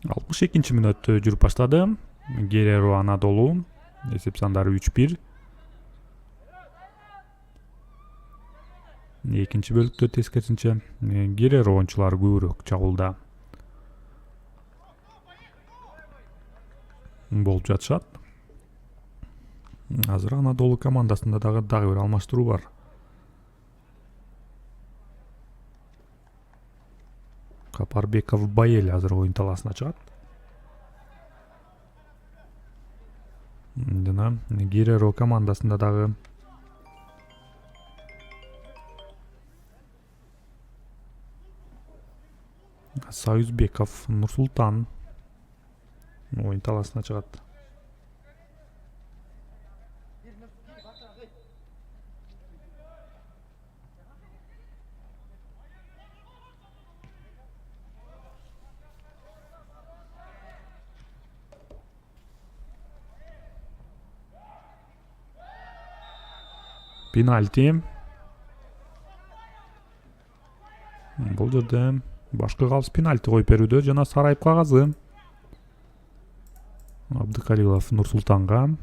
Altmış ekinci minut жүрүп баштады. Гереро Анадолу эсеп сандары 3-1. Экинчи бөлүктө тескерисинче Гереро оюнчулары көбүрөөк чабуулда болуп жатышат. Азыр Анадолу командасында дагы бир алмаштыруу бар. Капарбеков Байел азыр оюн талаасына чыгат. Жана Гереро командасында дагы Союзбеков Нурсултан оюн талаасына чыгат. Пенальти. Бул жерде башкы калыс пенальти коюп берүүдө жана Сарайып кагазы. Абдыкалилов Нурсултанга.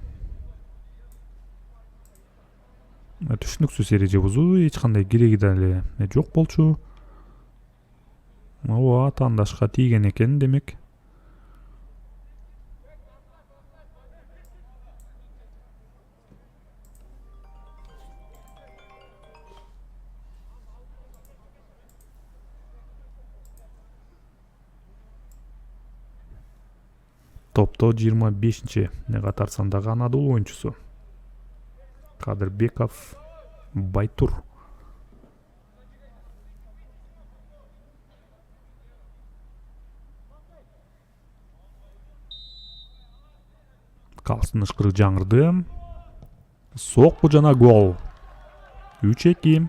Түшүнүксүз эреже бузуу, эч кандай кереги деле жок болчу. Ооба, атаандашка тийген экен демек. Топто 25-чи катар сандагы Анадолу оюнчусу Кадырбеков Байтур. Калыстын ышкыры жаңырды. Сокку жана гол. 3-2.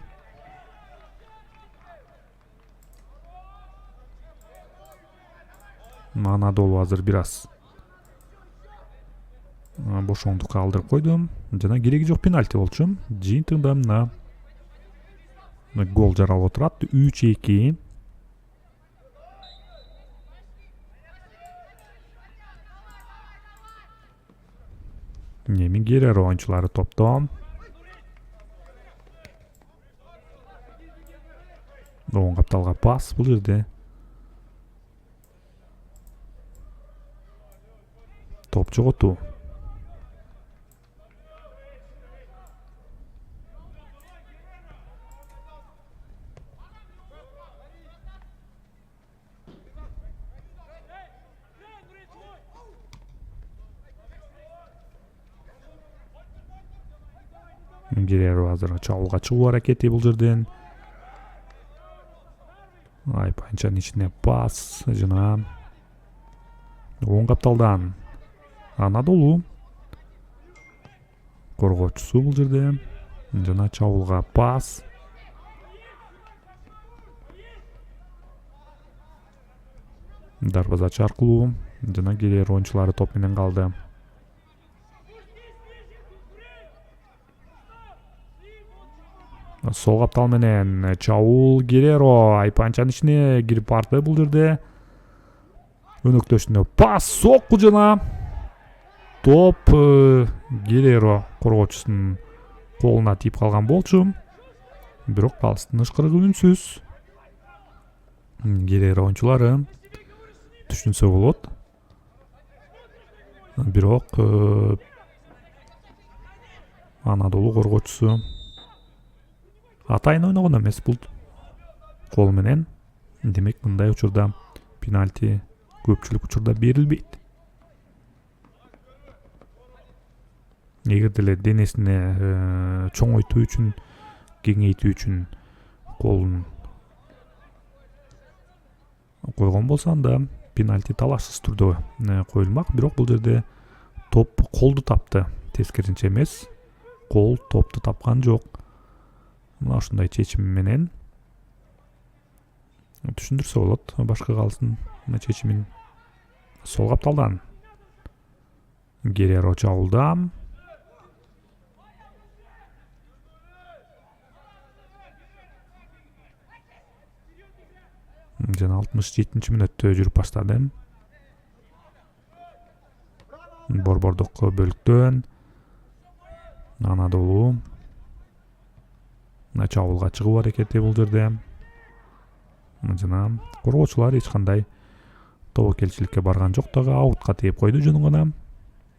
Анадолу азыр бир аз бошоңдукка алдырып койду. Жана кереги жок пенальти болчу. Жыйынтыгында мына гол жаралып отурат. 3-2. Эми Гереро оюнчулары топто. Оң капталга пас бул жерде. Топ жоготуу. Гереро азыр чабуулга чыгуу аракети бул жерден. Айпанчанын ичине пас жана оң капталдан Анадолу коргоочусу бул жерде жана чабуулга пас. Дарбазачы аркылуу жана Гереро оюнчулары топ менен калды. Сол каптал менен чабуул Гереро Айпанчанын ичине кирип барды бул жерде. Өнөктөшүнө пас сокку жана топ Гереро коргоочусунун колуна тийип калган болчу. Бирок алыстын ышкырыгы үнсүз. Гереро оюнчулары түшүнсө болот. Бирок Анадолу коргоочусу атайын ойногон эмес бул кол менен. Демек мындай учурда пенальти көпчүлүк учурда берилбейт. Эгер деле денесине чоңойтуу үчүн, кеңейтүү үчүн колун койгон болсо анда пенальти талашсыз түрдө коюлмак. Бирок бул жерде топ колду тапты, тескеринче эмес. Кол топту тапкан жок. Мына ушундай чечим менен түшүндүрсө болот. Башка калсын чечимин. Сол капталдан Гереро чабуулда. Жана 67-мүнөттө жүрүп баштады. Борбордук бөлүктөн Анадолу чабуулга чыгуу аракети бул жерде. Жана коргоочулар эч кандай тобокелчиликке барган жок дагы, аутка тийип койду жөн гана.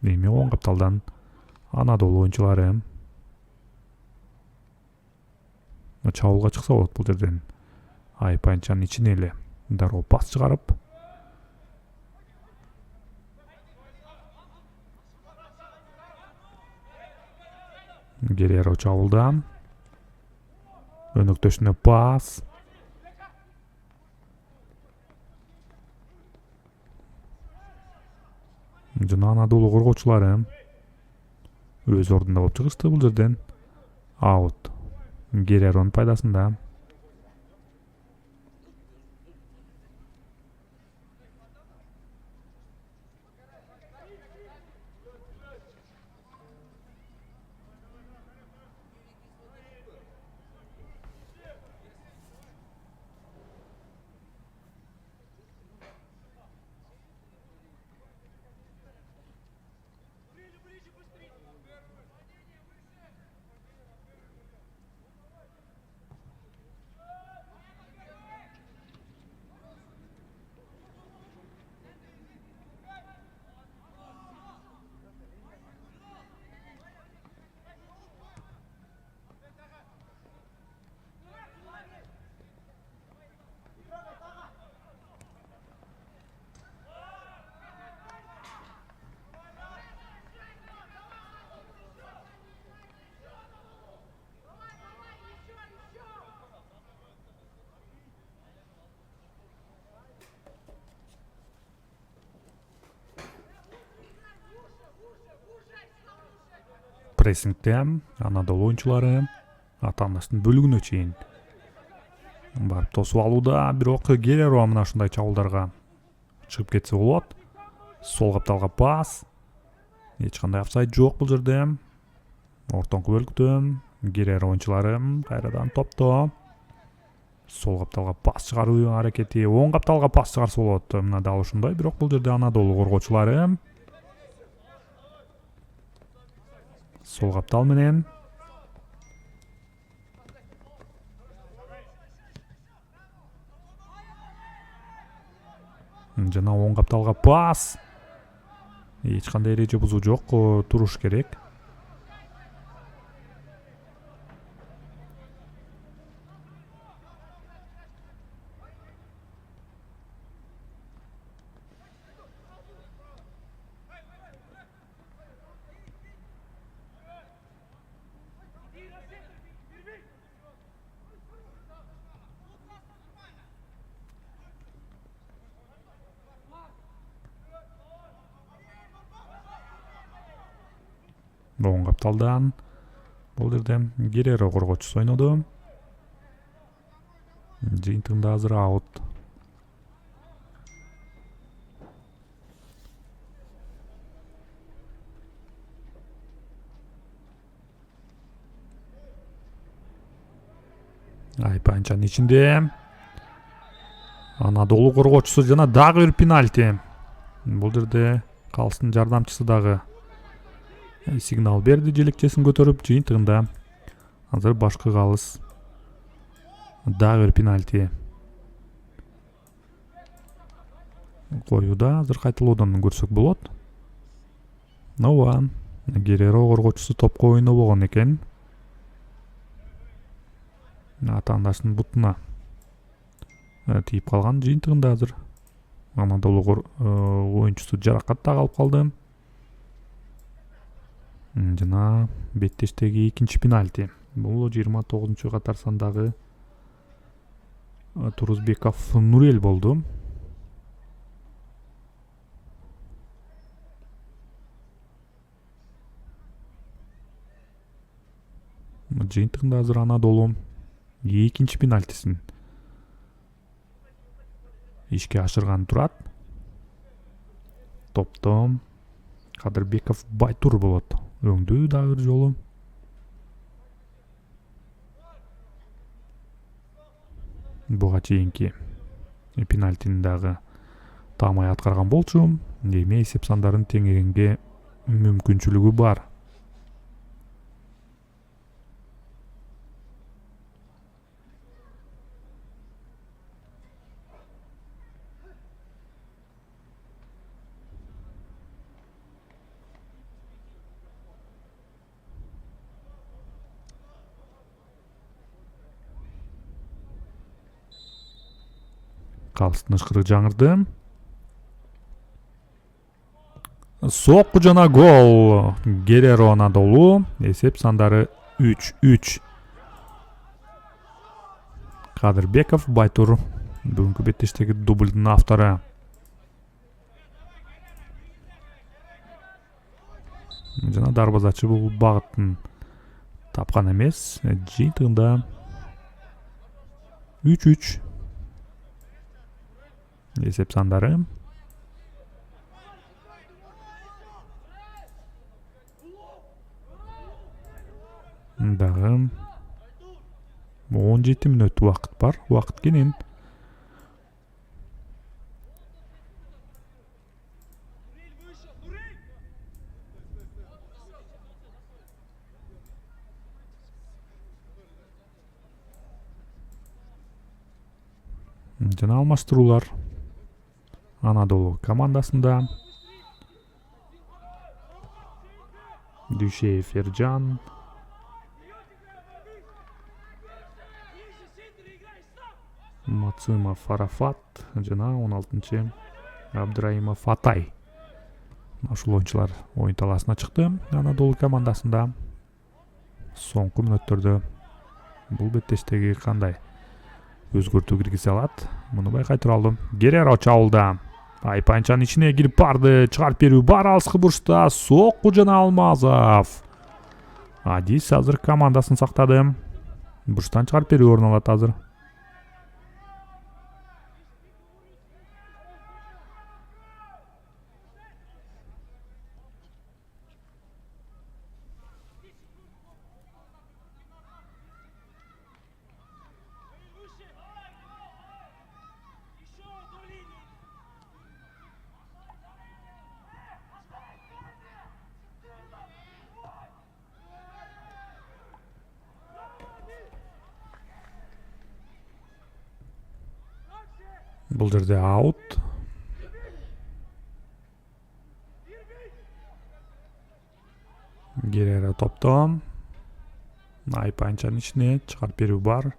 Эми оң капталдан Анадолу оюнчулары чабуулга чыкса болот бул жерден. Айпанчанын ичине эле дароо пас чыгарып Гереро чабуулда. Өнөктөшүнө пас. Жана Анадолу коргоочулары өз ордунда болуп чыгышты бул жерден. Аут Гереронун пайдасында. Прессингте Анадолу оюнчулары атамдашынын бөлүгүнө чейин барып тосуп алууда. Бирок Гереро мына ушундай чабуулдарга чыгып кетсе болот. Сол капталга пас. Эч кандай офсайд жок бул жерде. Ортоңку бөлүктө Гереро оюнчулары кайрадан топто. Сол капталга пас чыгаруу аракети. Оң капталга пас чыгарса болот. Мына дал ушундай. Бирок бул жерде Анадолу коргоочулары сол каптал менен жана оң капталга пас. Эч кандай эреже бузуу жок, туруш керек. оң капталдан бул жерде Гереро коргоочусу ойноду. Жыйынтыгында азыр аут. Айпанчанын ичинде Анадолу коргоочусу жана дагы бир пенальти. Бул жерде Калстын жардамчысы дагы сигнал берди, желекчесин көтөрүп. Жыйынтыгында азыр башкы калыс дагы бир пенальти коюуда. Азыр кайталоодан көрсөк болот. Ооба, Гереро коргоочусу топко ойнобогон экен. Атаандаштын бутуна тийип калган. Жыйынтыгында азыр Анадолу оюнчусу жаракат да калып калды. Жана беттештеги экинчи пенальти. Бул 29-катар сандагы Турузбеков Нурел болду. Жыйынтыгында азыр Анадолу экинчи пенальтисин ишке ашырган турат. Топто Кадырбеков Байтур болот. Өңдүү дагы бир жолу. Буга чейинки пенальтини дагы таамай аткарган болчу. Эми эсеп сандарын теңегенге мүмкүнчүлүгү бар. Калстын ышкырыгы жаңырды. Сокку жана гол. Гереро Анадолу. Эсеп сандары 3-3. Кадырбеков Байтур бүгүнкү беттештеги дублдун автору. Жана дарбазачы бул багыттын тапкан эмес. Жыйынтыгында 3-3. Эсеп сандары. Дагы 17 мүнөт убакыт бар. Убакыт кенен. Жана алмаштыруулар Анадолу командасында. Дүйшеев Эржан, Мацымов Арафат жана 16-чы Абдыраимов Атай. Ушул оюнчулар оюн талаасына чыкты. Анадолу командасында соңку мүнөттөрдө бул беттештеги кандай өзгөртүү киргизе алат, муну байкай туралы. Гереро чабуулда Айпанчанын ичине кирип барды. Чыгарып берүү бар алыскы бурчта. Сокку жана Алмазов. Адис азыр командасын сактады. Бурчтан чыгарып берүү орун алат азыр. Бул жерде аут. Гереро топто. Айпанчанын ичине чыгарып берүү бар.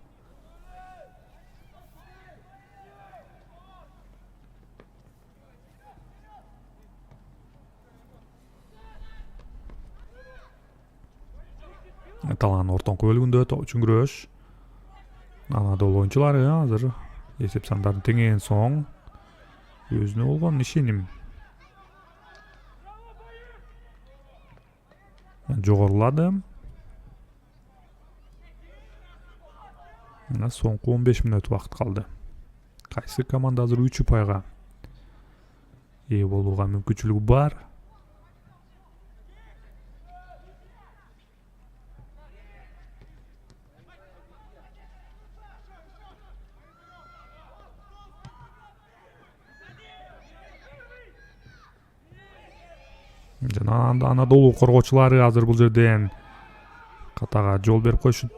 Талаанын ортоңку бөлүгүндө топ үчүн күрөш. Анадолу оюнчулары азыр эсеп сандарын теңеген соң өзүнө болгон ишеним жогорулады. Мына соңку 15 мүнөт убакыт калды. Кайсы команда азыр 3 ұпайга ээ болууга мүмкүнчүлүгү бар. Жана Анадолу коргоочулары азыр бул жерден катага жол берип коюшут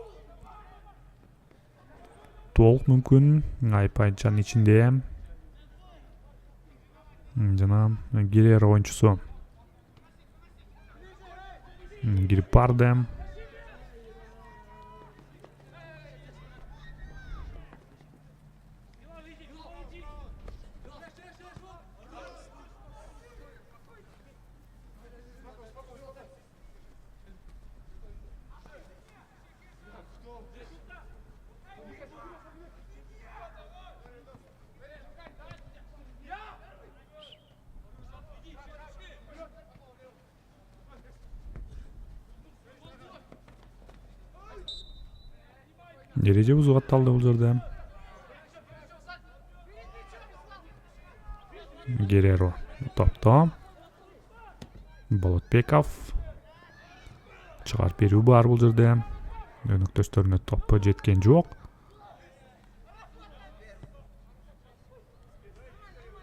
толук мүмкүн. Айпайчанын ичинде жана Герера оюнчусу кирип барды. Эреже бузуп атталды бул жерде. Гереро топту. Болотбеков чыгарып берүү бар бул жерде. Өнөктөштөрүнө топ жеткен жок.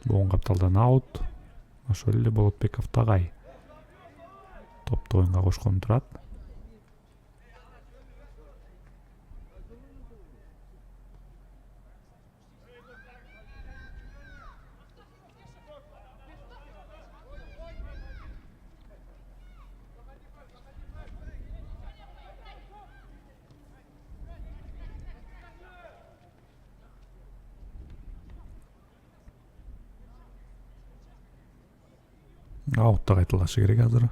Оң капталдан аут. Ошол эле Болотбеков тагай топту оюнга кошкон турат. Аутта кайталашы керек азыр.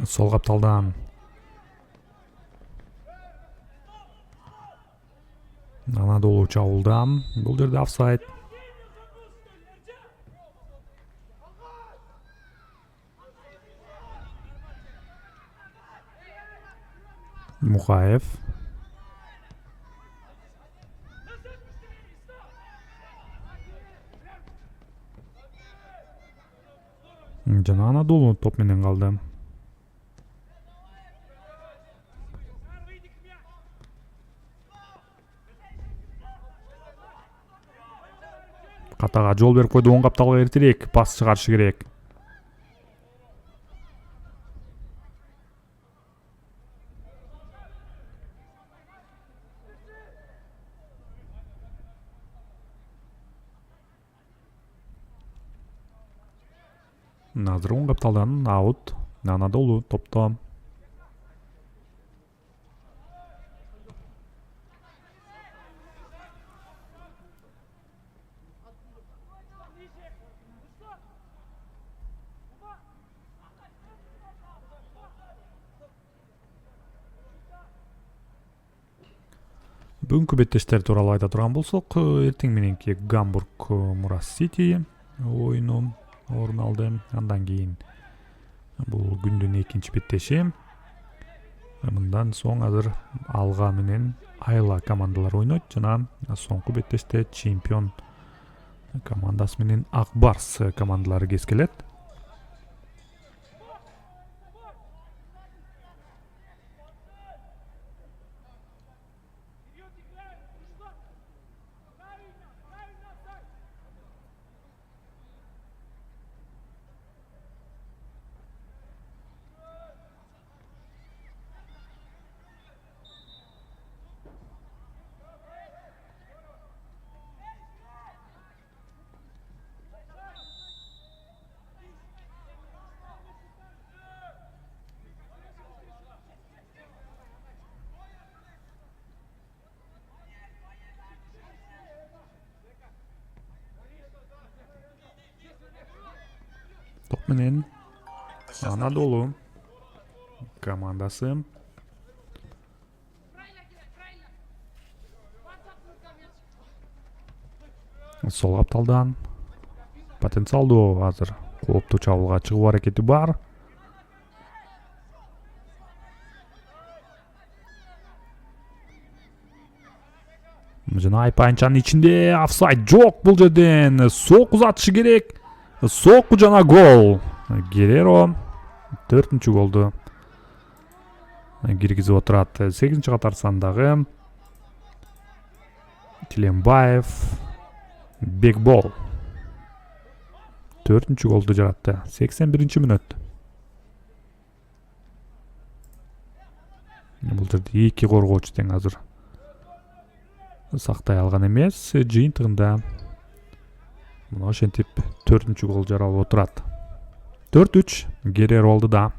Сол капталдан Анадолу чабуулда. Бул жерде офсайд. Мухаев. Жана Анадолу топ менен калды. Катага жол берип койду. Оң капталга эртерээк пас чыгарышы керек. Азыр оң капталдан аут. Анадолу топто. Бүгүнкү беттештер тууралуу айта турган болсок, эртең мененки Гамбург Мурас Сити оюну орун алды. Андан кийин бул күндүн экинчи беттеши. Мындан соң азыр Алга менен Айла командалары ойнойт жана соңку беттеште Чемпион командасы менен Ак Барс командалары кескелет. Топ менен Анадолу командасы. Сол капталдан потенциалдуу азыр кооптуу чабуулга чыгуу аракети бар. Жана Айпайынчанын ичинде офсайд жок бул жерден. Сок узатышы керек. Сок жана гол. Гереро 4-чү голду киргизип отурат. 8-чи катар сандагы Тиленбаев Бекбол 4-чү голду жаратты. 81-чи мүнөт. Бул жерде 2 коргоочу тең азыр сактай алган эмес. Жыйынтыгында мына ошентип 4-чү гол жаралып отурат. 4-3 Гереро алдыда.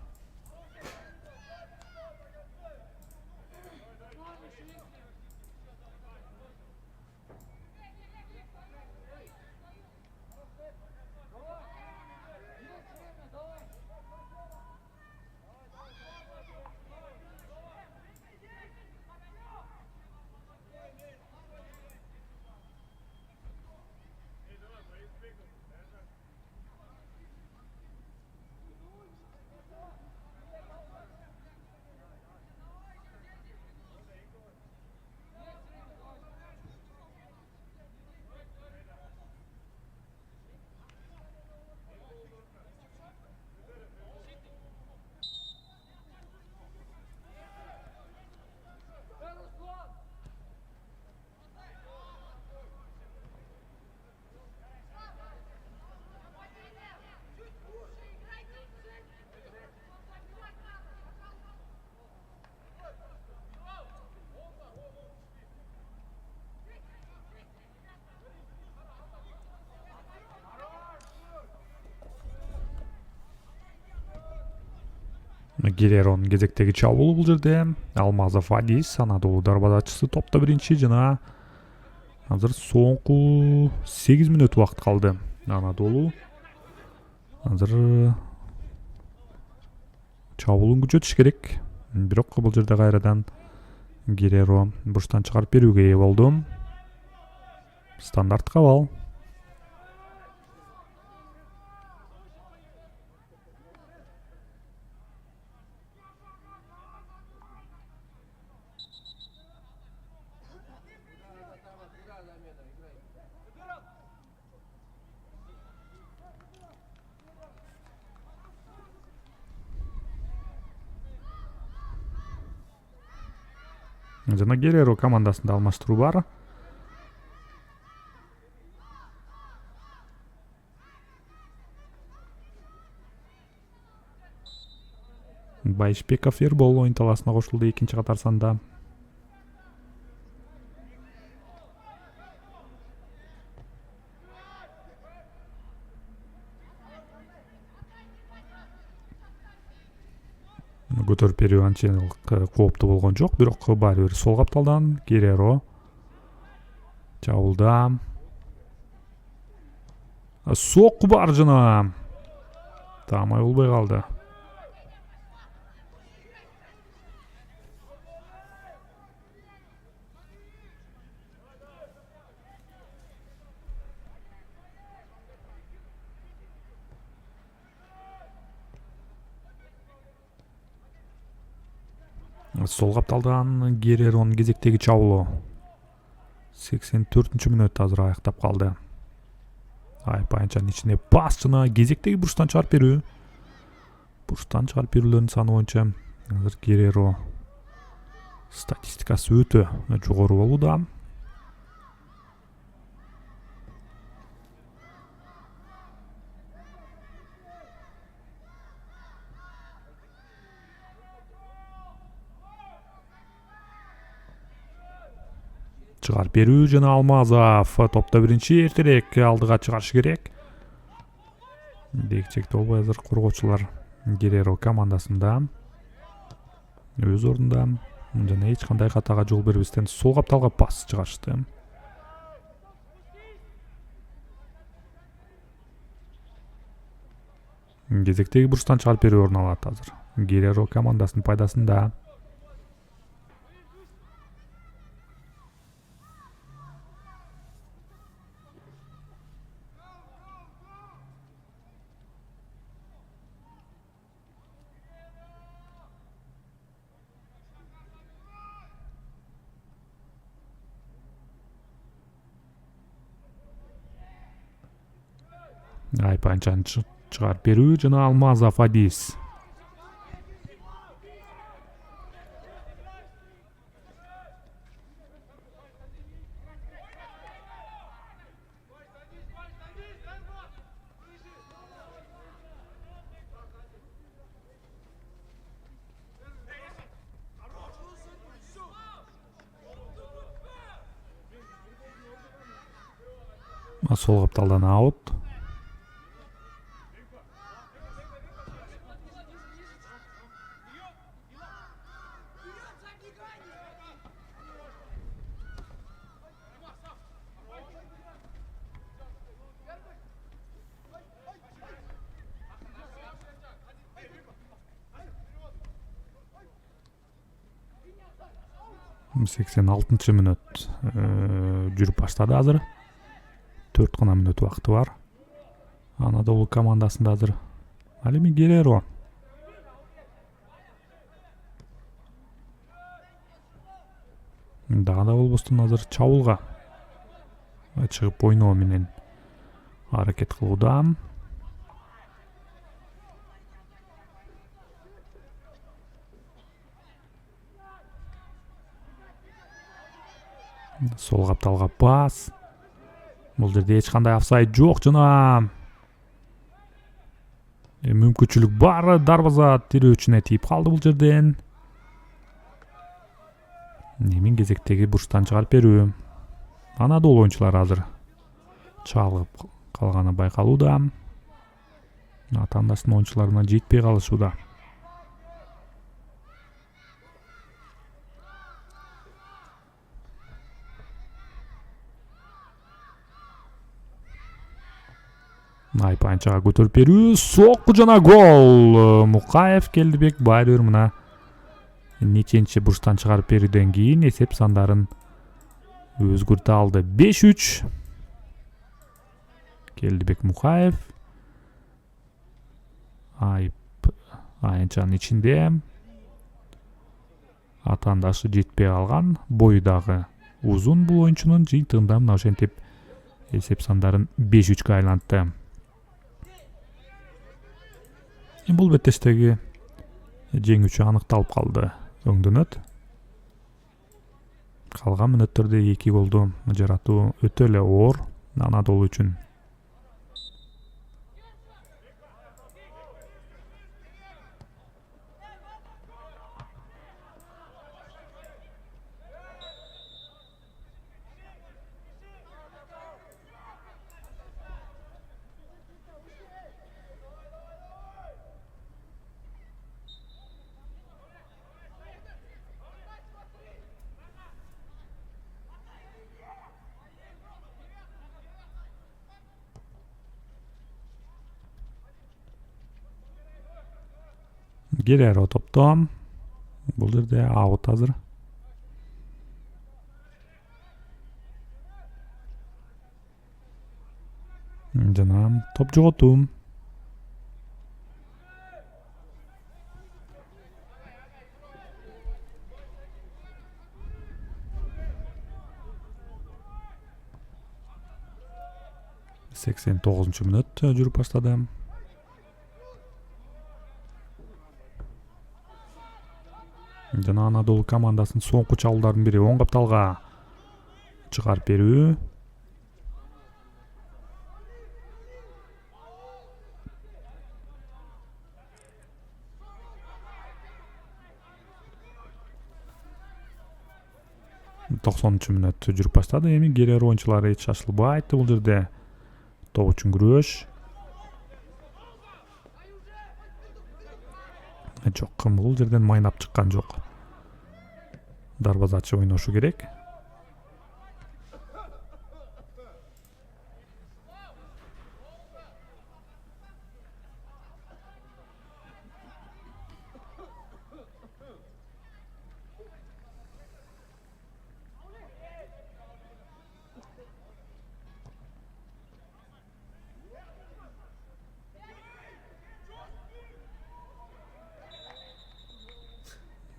Гереронун кезектеги чабуулу бул жерде. Алмазов Адис, Анадолу дарбазачысы топто биринчи жана азыр соңку 8 мүнөт убакыт калды. Анадолу азыр чабуулун күчөтүш керек. Бирок бул жерде кайрадан Гереро бурчтан чыгарып берүүгө ээ болду. Стандарт кабал. Жана Гереро командасында алмаштыруу бар. Байышбеков Эрбол оюн талаасына кошулду 2-чи катар санда. Көтөрүп берүү анчалык кооптуу болгон жок, бирок баары бир сол капталдан Гереро чабуулда. Сокку бар жана таамай болбой калды. Сол капталдан Гереронун кезектеги чабуулу 84-чү мүнөт азыр аяктап калды. Айпайынчанын ичине пас жана кезектеги бурчтан чыгарып берүү. Бурчтан чыгарып берүүлөрдүн саны боюнча азыр Гереро статистикасы өтө жогору болууда. Чыгарып берүү жана Алмазов топто биринчи эртерээк алдыга чыгарыш керек. Бекчекте болбой азыр коргоочулар Гереро командасында өз ордунда жана эч кандай катага жол бербестен сол капталга пас чыгарышты. Кезектеги бурчтан чыгарып берүү орун алат азыр. Гереро командасынын пайдасында. Айпанчаны чыгарып берүү жана Алмазов Адис. Сол капталдан аут. Seksen altıncı minut жүрүп баштады азыр. 4 гана мүнөт убакыты бар. Анадолу командасында азыр. Ал эми Гереро. Дагы да болбостон азыр чабуулга чыгып ойноо менен аракет кылууда. Сол капталга пас. Бул жерде эч кандай офсайд жок жана мүмкүнчүлүк бар. Дарбаза тирөөчүнө тийип калды бул жерден. Эми кезектеги бурчтан чыгарып берүү. Анадолу оюнчулары азыр чалып калганы байкалууда. Атандаштын оюнчуларына жетпей калышууда. Айпанчага көтөрүп берүү, сокку жана гол. Мукаев Келдибек баары бир мына неченчи бурчтан чыгарып берүүдөн кийин эсеп сандарын өзгөртө алды. 5-3. Келдибек Мукаев. Айынчанын ичинде атандашы жетпей калган. Бою дагы узун бул оюнчунун. Жыйынтыгында мына ошентип эсеп сандарын 5-3-кө айлантты. Бул беттештеги жеңүүчү аныкталып калды. Өңдөнөт. Калган мүнөттөрдө 2 голду жаратуу өтө эле оор Анадолу үчүн. Гереро топто. Бул жерде аут азыр. Жана топ жоготуу. Seksen тогузунчу мүнөт жүрүп баштады. Жана Анадолу командасынын соңку чабуулдардын бири оң капталга чыгарып берүү. Токсонунчу мүнөт жүрүп баштады. Эми Гереро оюнчулары эч шашылбайт бул жерде. Топ үчүн күрөш. Жок, бул жерден майнап чыккан жок. Дарбазачы ойношу керек.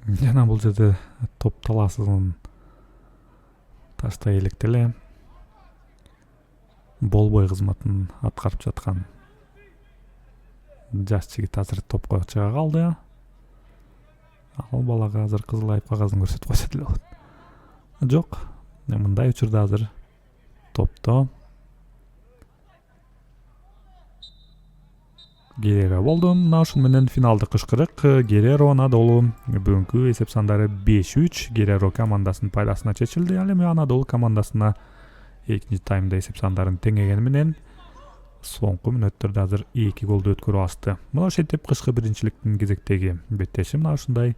Жана бул жерде топ талаасын таштай электе эле болбой кызматын аткарып жаткан жаш жигит азыр топко чыга калды. Ал балага азыр кызыл айып кагазын көрсөтүп койсо деле болот. Жок, мындай учурда азыр топто Гереро болду. Мына ушун менен финалдык кышкырык Гереро Анадолу бүгүнкү эсеп сандары 5-3 Гереро командасынын пайдасына чечилди. Ал эми Анадолу командасына экинчи таймда эсеп сандарын теңегени менен соңку мүнөттөрдө азыр 2 голду өткөрүп алышты. Мына ошентип кышкы биринчиликтин кезектеги беттеши мына ушундай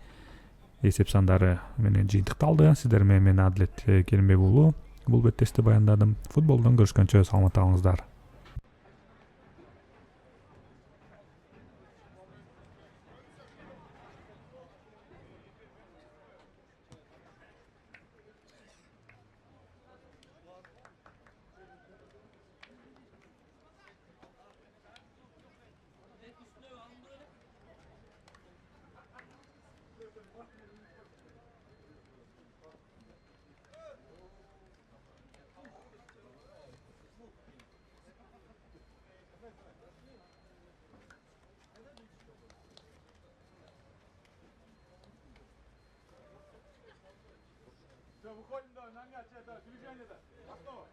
эсеп сандары менен жыйынтыкталды. Сиздер менен мен Адилет Керимбек уулу бул беттешти баяндадым. Футболдон көрүшкөнчө саламатта болуңуздар. Все, выходим, давай, на мяч, это, движение, да. Основа.